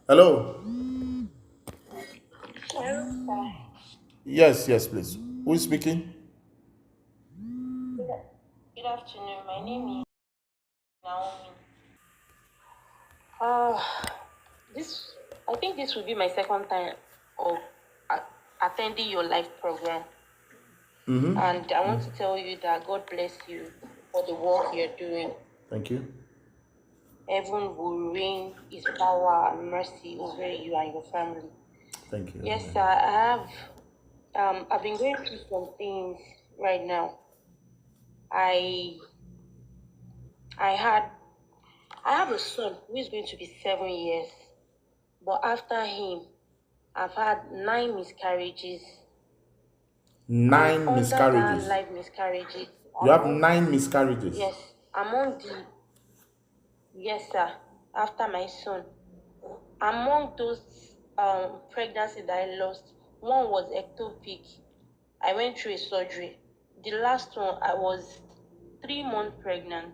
Hello. Hello. Yes, please. Who is speaking? Good afternoon. My name is Naomi. I think this will be my second time of attending your live program. And I want to tell you that God bless you for the work you're doing. Thank you. Heaven will rain His power and mercy over you and your family. Thank you. Yes, sir. I have. I've been going through some things right now. I had I have a son who is going to be 7 years, but after him, I've had 9 miscarriages. 9 Under that miscarriages. live miscarriages, You have 9 miscarriages. yes, yes, sir, after my son, among those pregnancies that I lost, one was ectopic. I went through a surgery. The last one, I was 3 months pregnant,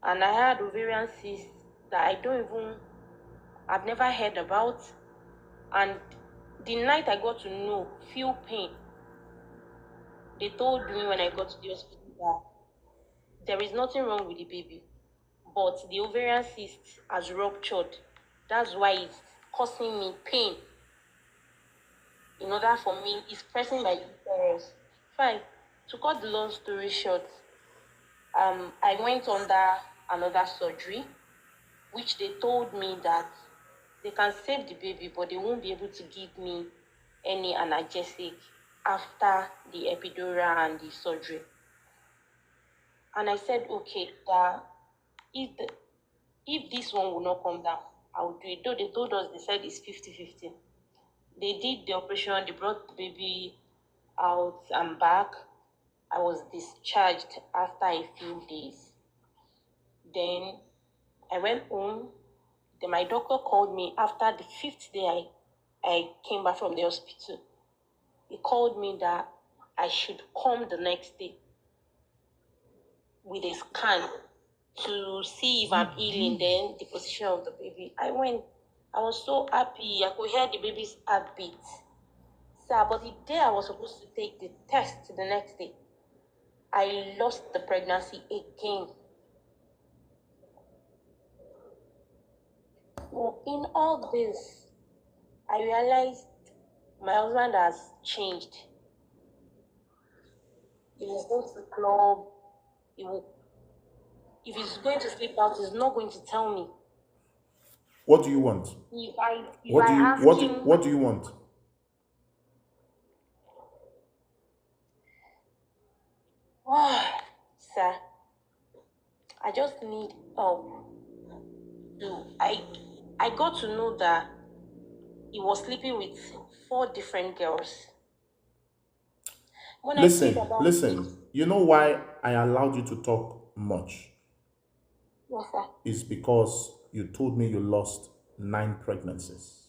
and I had ovarian cyst that I've never heard about. And the night I got to feel pain, they told me when I got to the hospital that there is nothing wrong with the baby, but the ovarian cyst has ruptured. That's why it's causing me pain. In order for me, it's pressing my uterus. Fine. To cut the long story short, I went under another surgery, which they told me that they can save the baby, but they won't be able to give me any analgesic after the epidural and the surgery. And I said, okay, that if this one will not come down, I will do it. Though they told us, they said it's 50-50. They did the operation, they brought the baby out and back. I was discharged after a few days. Then I went home. Then my doctor called me after the 5th day I came back from the hospital. He called me that I should come the next day with a scan to see if I'm healing, then the position of the baby. I went. I was so happy. I could hear the baby's heartbeat. Sir, but the day I was supposed to take the test the next day, I lost the pregnancy again. Well, in all this, I realized my husband has changed. He will go to the club. If he's going to sleep out, he's not going to tell me. What do you want? If I ask him, what do you want? oh, sir, I just need help. I got to know that he was sleeping with 4 different girls. When Listen. You know why I allowed you to talk much? Yes, sir. It's because you told me you lost 9 pregnancies.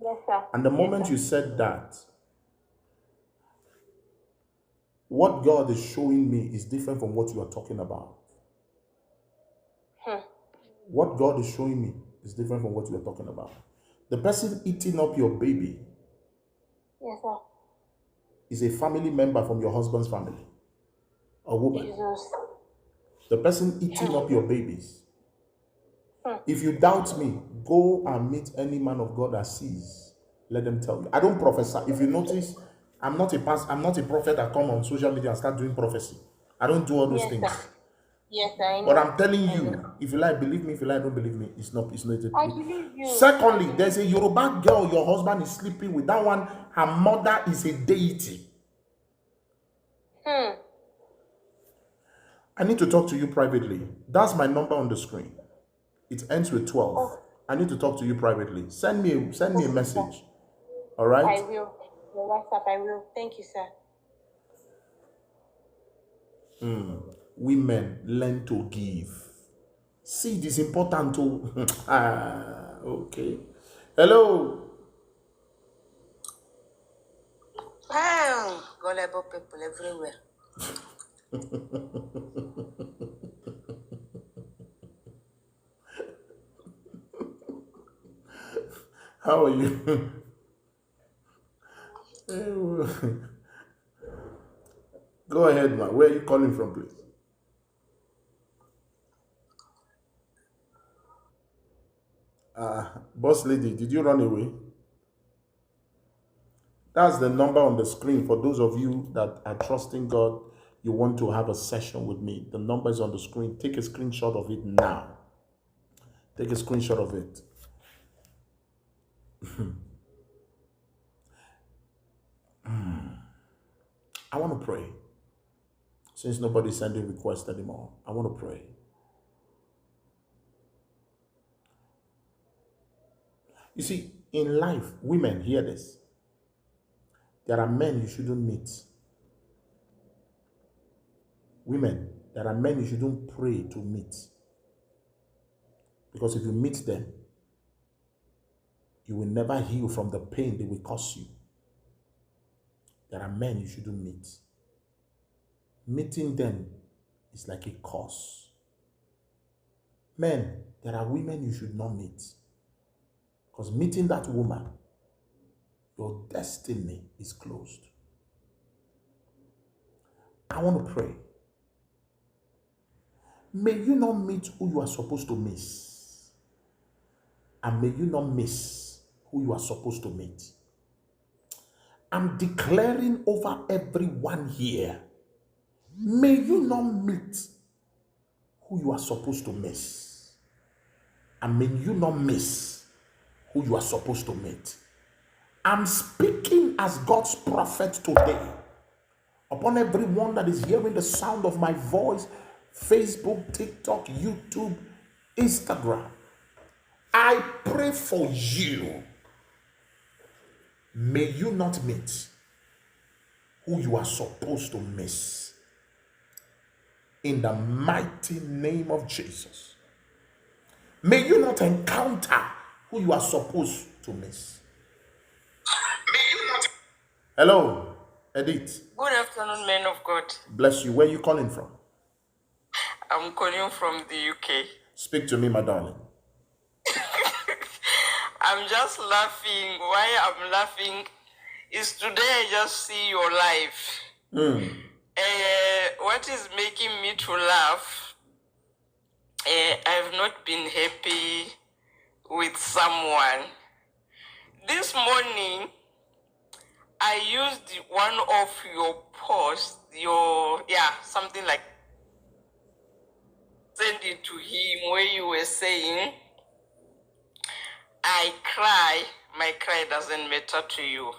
Yes, sir. And the moment you said that, what God is showing me is different from what you are talking about. What God is showing me is different from what you are talking about. The person eating up your baby, yes, sir, is a family member from your husband's family. A woman. Jesus. The person eating up your babies. If you doubt me, go and meet any man of God that sees. Let them tell you. I don't prophesy. If you notice, I'm not a prophet that come on social media and start doing prophecy. I don't do all those things. Sir. Yes, I know. But I'm telling you, if you like, believe me. If you like, don't believe me. It's not. I believe you. Secondly, there's a Yoruba girl your husband is sleeping with. That one, her mother is a deity. I need to talk to you privately. That's my number on the screen. It ends with 12. Oh. I need to talk to you privately. Send me a message. All right? I will. Your WhatsApp, I will. Thank you, sir. Women learn to give. See, it is important to. Okay. Hello. Gullible people everywhere. How are you? Go ahead, man. Where are you calling from, please? Boss lady, did you run away? That's the number on the screen for those of you that are trusting God. You want to have a session with me. The number is on the screen. Take a screenshot of it now. Take a screenshot of it. I want to pray. Since nobody's sending requests anymore, I want to pray. You see, in life, women, hear this. There are men you shouldn't meet. Women, there are men you shouldn't pray to meet. Because if you meet them, you will never heal from the pain they will cause you. There are men you shouldn't meet. Meeting them is like a curse. Men, there are women you should not meet. Because meeting that woman, your destiny is closed. I want to pray. May you not meet who you are supposed to miss. And may you not miss who you are supposed to meet. I'm declaring over everyone here. May you not meet who you are supposed to miss. And may you not miss who you are supposed to meet. I'm speaking as God's prophet today upon everyone that is hearing the sound of my voice, Facebook, TikTok, YouTube, Instagram. I pray for you. May you not meet who you are supposed to miss. In the mighty name of Jesus. May you not encounter who you are supposed to miss. May you not. Hello, Edith. Good afternoon, men of God. Bless you. Where are you calling from? I'm calling from the UK. Speak to me, my darling. I'm just laughing. Why I'm laughing is today I just see your life. What is making me to laugh? I've not been happy with someone. This morning, I used one of your posts, something like send it to him where you were saying, I cry, my cry doesn't matter to you.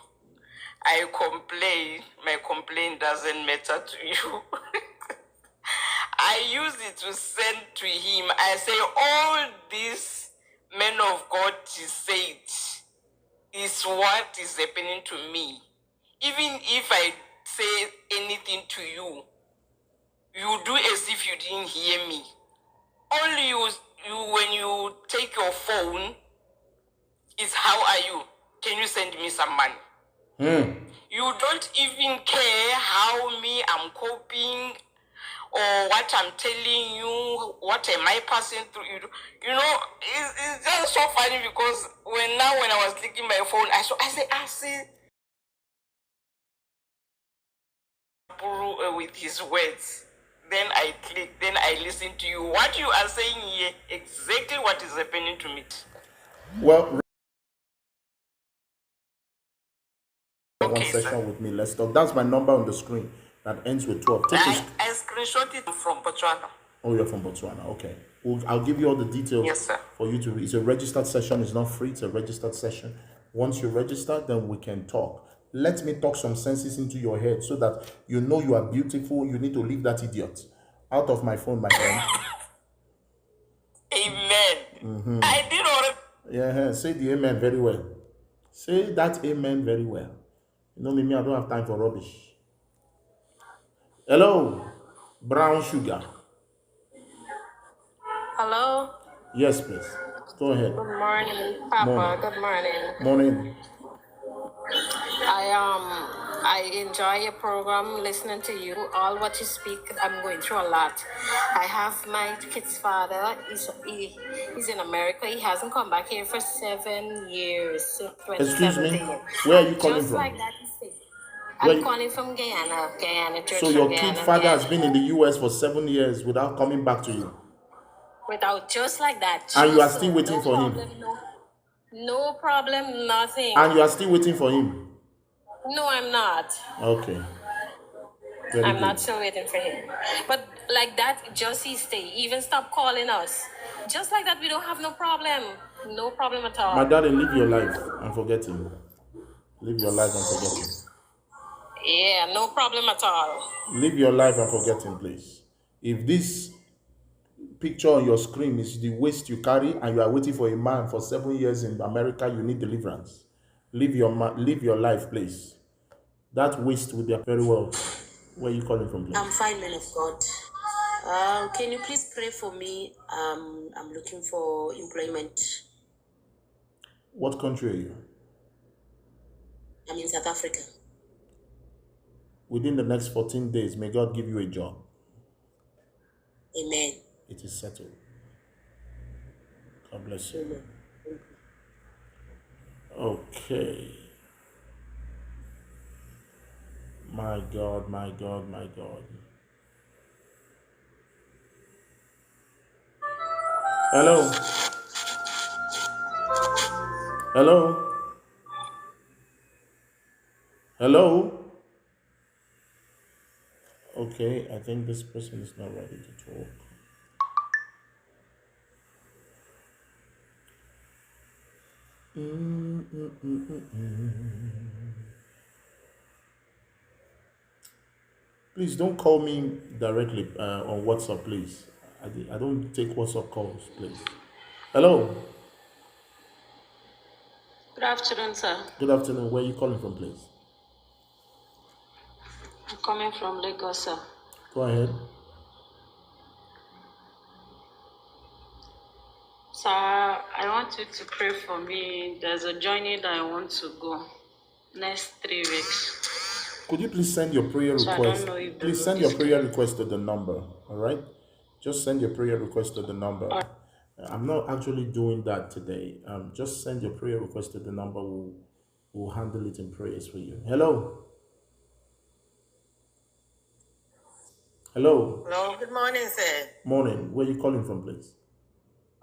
I complain, my complaint doesn't matter to you. I use it to send to him. I say, all this men of God said is what is happening to me. Even if I say anything to you, you do as if you didn't hear me. Only you when you take your phone, is how are you? Can you send me some money? You don't even care how me I'm coping or what I'm telling you, what am I passing through. You know, it's just so funny because when I was clicking my phone, I see with his words. Then I click, then I listen to you. What you are saying here, exactly what is happening to me. Well, Okay, one session sir. with me. Let's talk. That's my number on the screen that ends with 12. I screenshot it from Botswana. Oh, you're from Botswana. Okay. I'll give you all the details. Yes, sir. For you to read. It's a registered session. It's not free. It's a registered session. Once you register, then we can talk. Let me talk some senses into your head so that you know you are beautiful. You need to leave that idiot out of my phone, my friend. Amen. I did already. Yeah, say the amen very well. Say that amen very well. You know me, I don't have time for rubbish. Hello, brown sugar. Hello. Yes, please. Go ahead. Good morning, Papa. Morning. Good morning. Morning. I enjoy your program, listening to you. All what you speak, I'm going through a lot. I have my kid's father. He's in America. He hasn't come back here for 7 years, since Excuse me. 2017. Where are you calling Just from? like that, he said. Where I'm you- calling from Guyana, Church So from your Guyana, kid father has Guyana. been in the US for 7 years without coming back to you. Without just like that. And you are just still so, waiting no for him. problem, no problem, nothing. And you are still waiting for him. No, I'm not. Okay. Very I'm good. not still waiting for him. But like that, just he stay. Even stop calling us. Just like that, we don't have no problem. No problem at all. My darling, live your life and forget him. Live your life and forget him. Yeah, no problem at all. Live your life and forget him, please. If this picture on your screen is the waist you carry, and you are waiting for a man for 7 years in America, you need deliverance. Live your life, please. That waist will be very well. Where are you calling from, please? I'm fine, man of God. Can you please pray for me? I'm looking for employment. What country are you? I'm in South Africa. Within the next 14 days, may God give you a job. Amen. It is settled. God bless you. Amen. Okay. My God, my God, my God. Hello. Hello. Hello. Okay, I think this person is not ready to talk. Please don't call me directly on WhatsApp, please. I don't take WhatsApp calls, please. Hello. Good afternoon, sir. Good afternoon. Where are you calling from, please? I'm coming from Lagos, sir. Go ahead. Sir, I want you to pray for me. There's a journey that I want to go next 3 weeks. Could you please send your prayer So I don't request? know if the Please road send your is prayer clear. request to the number, all right? Just send your prayer request to the number. I'm not actually doing that today. Just send your prayer request to the number. We'll handle it in prayers for you. Hello. Hello. Hello, good morning, sir. Morning. Where are you calling from, please?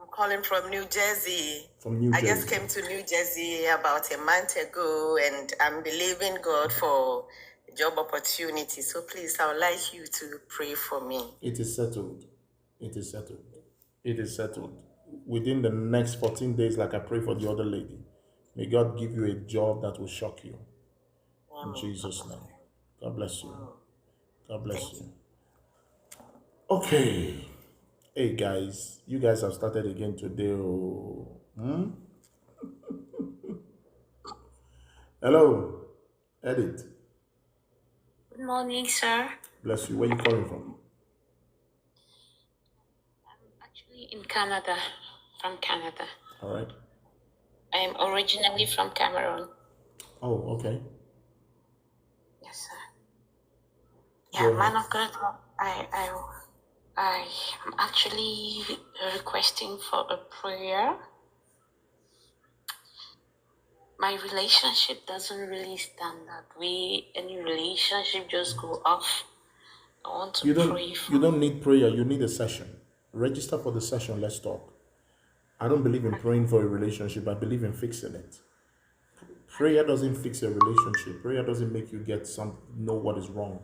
I'm calling from New Jersey. From New I just Jersey. came to New Jersey about a month ago, and I'm believing God for a job opportunity. So please, I would like you to pray for me. It is settled. It is settled. It is settled. Within the next 14 days, like I pray for the other lady, may God give you a job that will shock you. In Jesus' name. God bless you. God bless Thank you. you. Okay. Hey guys, you guys have started again today. Hello. Edit. Good morning, sir. Bless you. Where you calling from? I'm actually in Canada, from Canada. All right. I'm originally from Cameroon. Oh, okay. Yes, sir. Go Yeah, ahead. man of God, I am actually requesting for a prayer. My relationship doesn't really stand that way. Any relationship just go off. I want to pray for. You don't need prayer. You need a session. Register for the session. Let's talk. I don't believe in praying for a relationship. I believe in fixing it. Prayer doesn't fix a relationship. Prayer doesn't make you know what is wrong.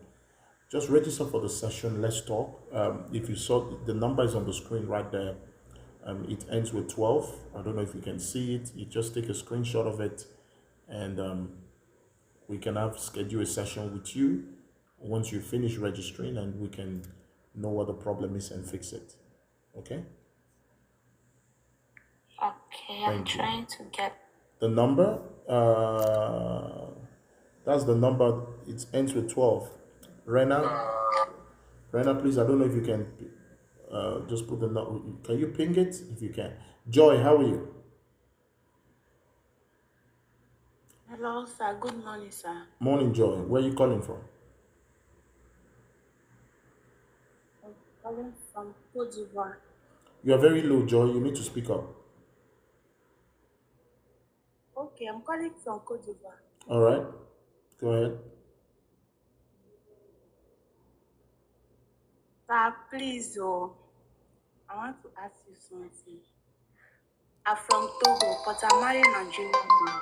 Just register for the session. Let's talk. If you saw, the number is on the screen right there. It ends with 12. I don't know if you can see it. You just take a screenshot of it, and we can schedule a session with you once you finish registering, and we can know what the problem is and fix it. Okay? Okay, I'm Thank you. trying to get. The number, that's the number. It ends with 12. Rena, please, I don't know if you can just put the number. Can you ping it if you can? Joy, how are you? Hello, sir. Good morning, sir. Morning, Joy. Where are you calling from? I'm calling from Cote d'Ivoire. You are very low, Joy. You need to speak up. Okay, I'm calling from Cote d'Ivoire. All right. Go ahead. Sir, please, I want to ask you something. I'm from Togo, but I'm married Nigerian man.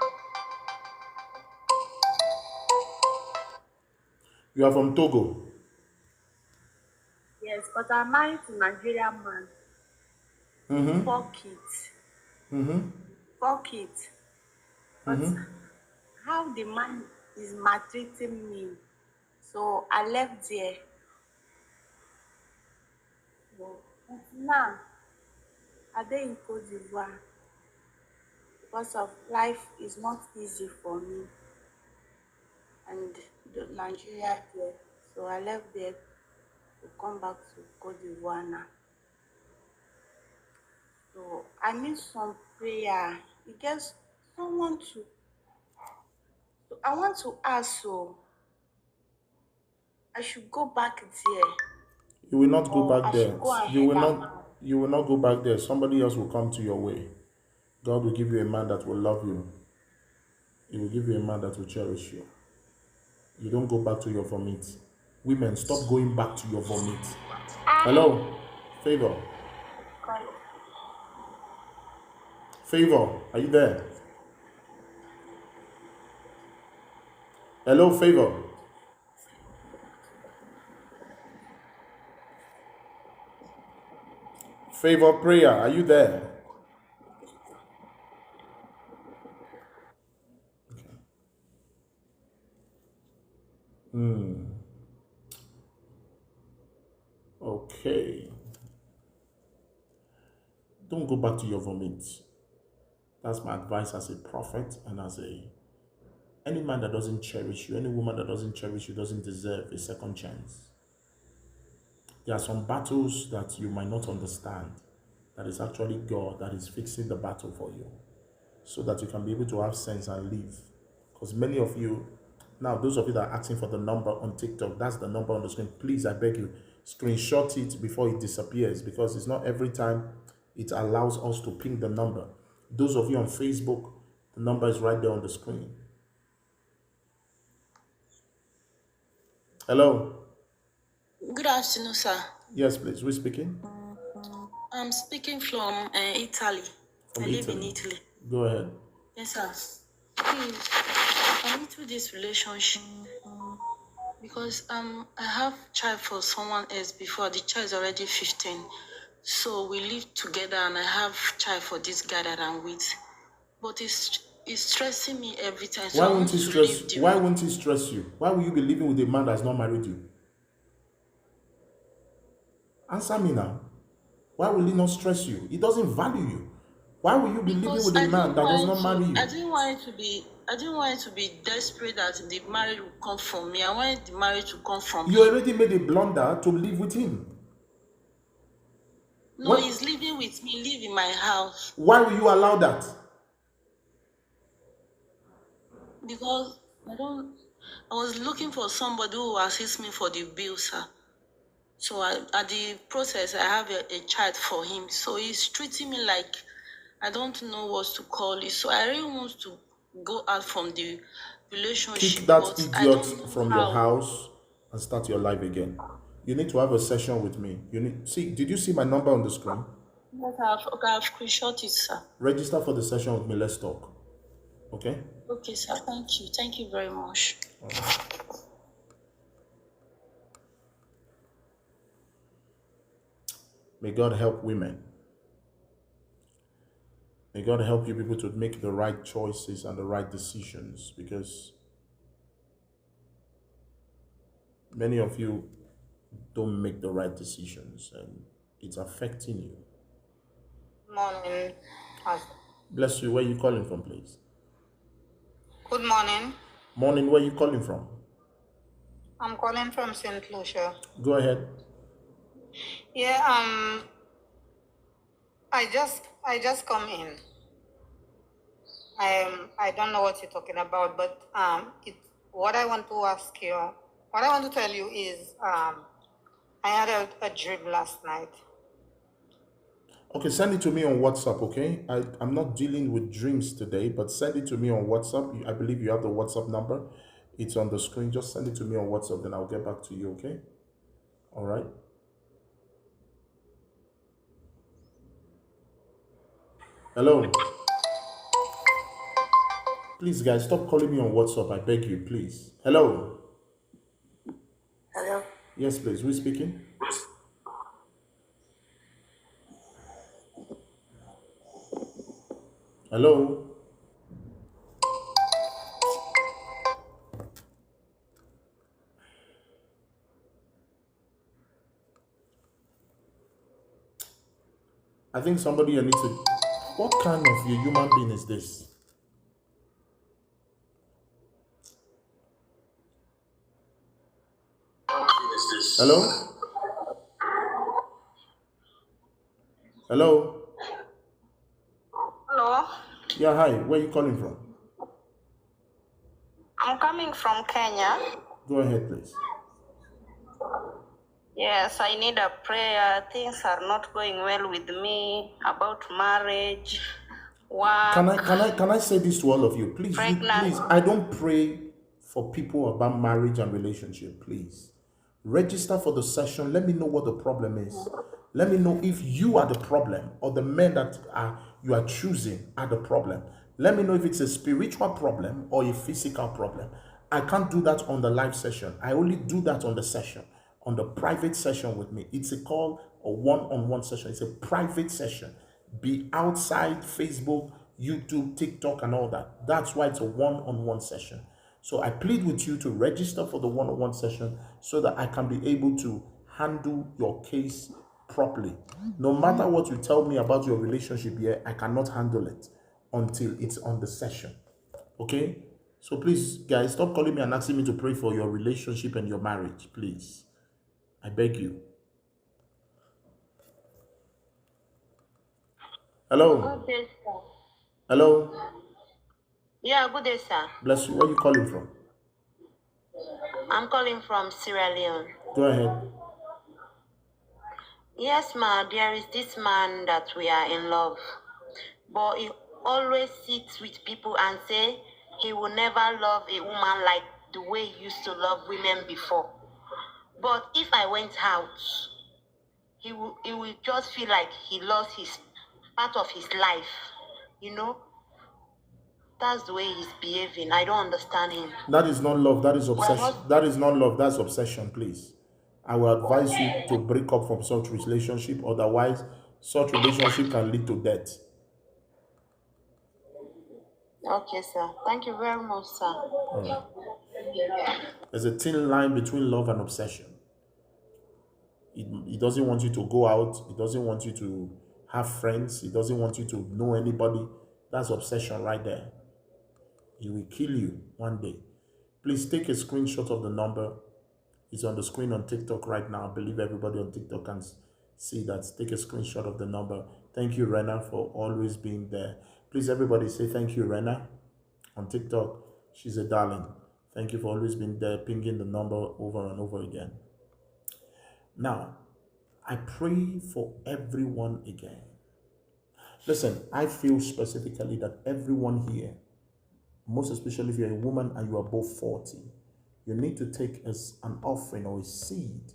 You are from Togo. Yes, but I'm married to Nigerian man. Mm-hmm. 4 kids. Mm-hmm. 4 kids. But Mm-hmm. how the man is maltreating me, so I left there. So, But now, I dey in Cote d'Ivoire because of life is not easy for me and the Nigeria there. So I left there to come back to Cote d'Ivoire now. So I need some prayer. You guess someone to. So I want to ask. So I should go back there, You will not go or back I there. should go and You head will out not. now. You will not go back there. Somebody else will come to your way. God will give you a man that will love you. He will give you a man that will cherish you. You don't go back to your vomit. Women, stop going back to your vomit. Hello, Favor. Favor, are you there? Hello, Favor. Favor prayer, are you there? Okay. Don't go back to your vomit. That's my advice as a prophet and as any man that doesn't cherish you, any woman that doesn't cherish you doesn't deserve a second chance. There are some battles that you might not understand. That is actually God that is fixing the battle for you, so that you can be able to have sense and live. Because many of you, now those of you that are asking for the number on TikTok, that's the number on the screen. Please, I beg you, screenshot it before it disappears, because it's not every time it allows us to ping the number. Those of you on Facebook, the number is right there on the screen. Hello. Good afternoon, sir. Yes, please. Who's speaking? I'm speaking from Italy. From I live in Italy. Italy. Go ahead. Yes, sir. Please, I'm into this relationship because I have child for someone else before. The child is already 15. So we live together and I have child for this guy that I'm with. But it's stressing me every time. So Why I want won't he to stress? leave the Why won't he stress you? Why will you be living with a man that's not married you? Answer me now. Why will he not stress you? He doesn't value you. Why will you be living because with a man that does not marry I you? didn't want it to be desperate that the marriage would come from me. I wanted the marriage to come from You him. already made a blunder to live with him. No, What? he's living with me, live in my house. Why will you allow that? Because I was looking for somebody who will assist me for the bill, sir. So at the process, I have a child for him. So he's treating me like I don't know what to call it. So I really want to go out from the relationship, Kick that but I idiot don't know from your how. house and start your life again. You need to have a session with me. Did you see my number on the screen? But I've screenshot it, sir. Register for the session with me. Let's talk. Okay? Okay, sir. Thank you. Thank you very much. May God help women. May God help you people to make the right choices and the right decisions, because many of you don't make the right decisions and it's affecting you. Morning. Bless you. Where are you calling from, please? Good morning. Morning. Where are you calling from? I'm calling from St. Lucia. Go ahead. Yeah, I just come in. I don't know what you're talking about, but what I want to ask you, what I want to tell you is I had a dream last night. Okay, send it to me on WhatsApp, okay? I'm not dealing with dreams today, but send it to me on WhatsApp. I believe you have the WhatsApp number. It's on the screen. Just send it to me on WhatsApp, then I'll get back to you, okay? All right? Hello? Please, guys, stop calling me on WhatsApp. I beg you, please. Hello? Hello. Yes, please. Who is speaking? Hello? I think somebody here needs to. What kind of a human being is this? Hello? Hello? Hello, Yeah, hi. Where are you calling from? I'm coming from Kenya. Go ahead, please. Yes, I need a prayer. Things are not going well with me about marriage, work, Can I say this to all of you? Please, pregnant. I don't pray for people about marriage and relationship, please. Register for the session. Let me know what the problem is. Let me know if you are the problem or the men that you are choosing are the problem. Let me know if it's a spiritual problem or a physical problem. I can't do that on the live session. I only do that on the session, on the private session with me. It's a call, a one-on-one session. It's a private session. Be outside Facebook, YouTube, TikTok, and all that. That's why it's a one-on-one session. So I plead with you to register for the one-on-one session so that I can be able to handle your case properly. No matter what you tell me about your relationship here, I cannot handle it until it's on the session. Okay? So please, guys, stop calling me and asking me to pray for your relationship and your marriage, please. I beg you. Hello? Good day, sir. Hello? Yeah, good day, sir. Bless you. Where are you calling from? I'm calling from Sierra Leone. Go ahead. Yes, ma, there is this man that we are in love. But he always sits with people and say he will never love a woman like the way he used to love women before. But if I went out, he will just feel like he lost his part of his life. You know? That's the way he's behaving. I don't understand him. That is not love. That is obsession. That is not love. That's obsession, please. I will advise you to break up from such relationship. Otherwise, such relationship can lead to death. Okay, sir. Thank you very much, sir. There's a thin line between love and obsession. He doesn't want you to go out. He doesn't want you to have friends. He doesn't want you to know anybody. That's obsession right there. He will kill you one day. Please take a screenshot of the number. It's on the screen on TikTok right now. I believe everybody on TikTok can see that. Take a screenshot of the number. Thank you, Rena, for always being there. Please, everybody say thank you, Rena, on TikTok. She's a darling. Thank you for always being there, pinging the number over and over again. Now, I pray for everyone again. Listen, I feel specifically that everyone here, most especially if you're a woman and you are above 40, you need to take as an offering or a seed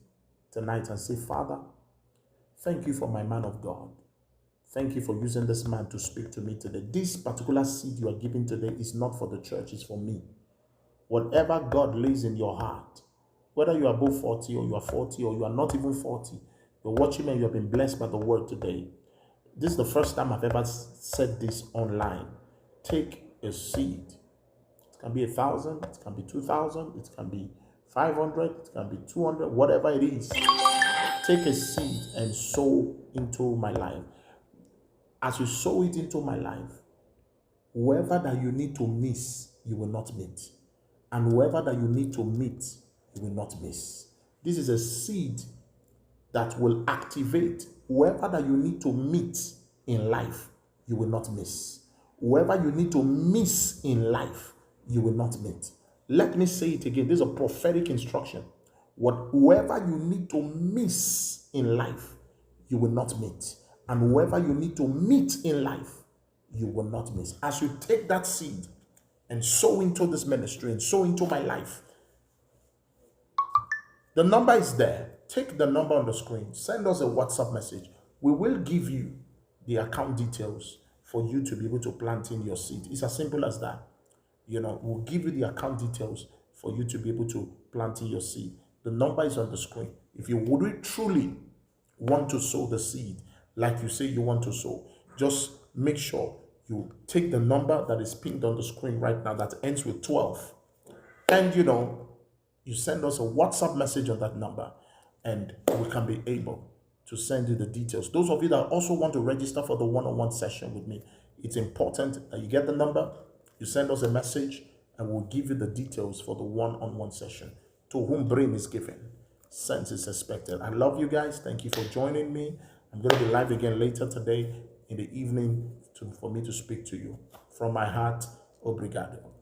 tonight and say, Father, thank you for my man of God. Thank you for using this man to speak to me today. This particular seed you are giving today is not for the church, it's for me. Whatever God lays in your heart, whether you are above 40 or you are 40 or you are not even 40, you're watching me and you have been blessed by the word today. This is the first time I've ever said this online. Take a seed. It can be 1,000, it can be 2,000, it can be 500, it can be 200, whatever it is. Take a seed and sow into my life. As you sow it into my life, whoever that you need to miss, you will not meet. And whoever that you need to meet, you will not miss. This is a seed that will activate whoever that you need to meet in life, you will not miss. Whoever you need to miss in life, you will not meet. Let me say it again. This is a prophetic instruction. Whoever you need to miss in life, you will not meet. And whoever you need to meet in life, you will not miss. As you take that seed and sow into this ministry and sow into my life, the number is there. Take the number on the screen. Send us a WhatsApp message. We will give you the account details for you to be able to plant in your seed. It's as simple as that. We'll give you the account details for you to be able to plant in your seed. The number is on the screen. If you would truly want to sow the seed, like you say you want to sow, just make sure you take the number that is pinned on the screen right now that ends with 12. And you send us a WhatsApp message on that number and we can be able to send you the details. Those of you that also want to register for the one-on-one session with me, it's important that you get the number, you send us a message, and we'll give you the details for the one-on-one session. To whom brain is given, sense is expected. I love you guys. Thank you for joining me. I'm going to be live again later today in the evening for me to speak to you. From my heart, obrigado.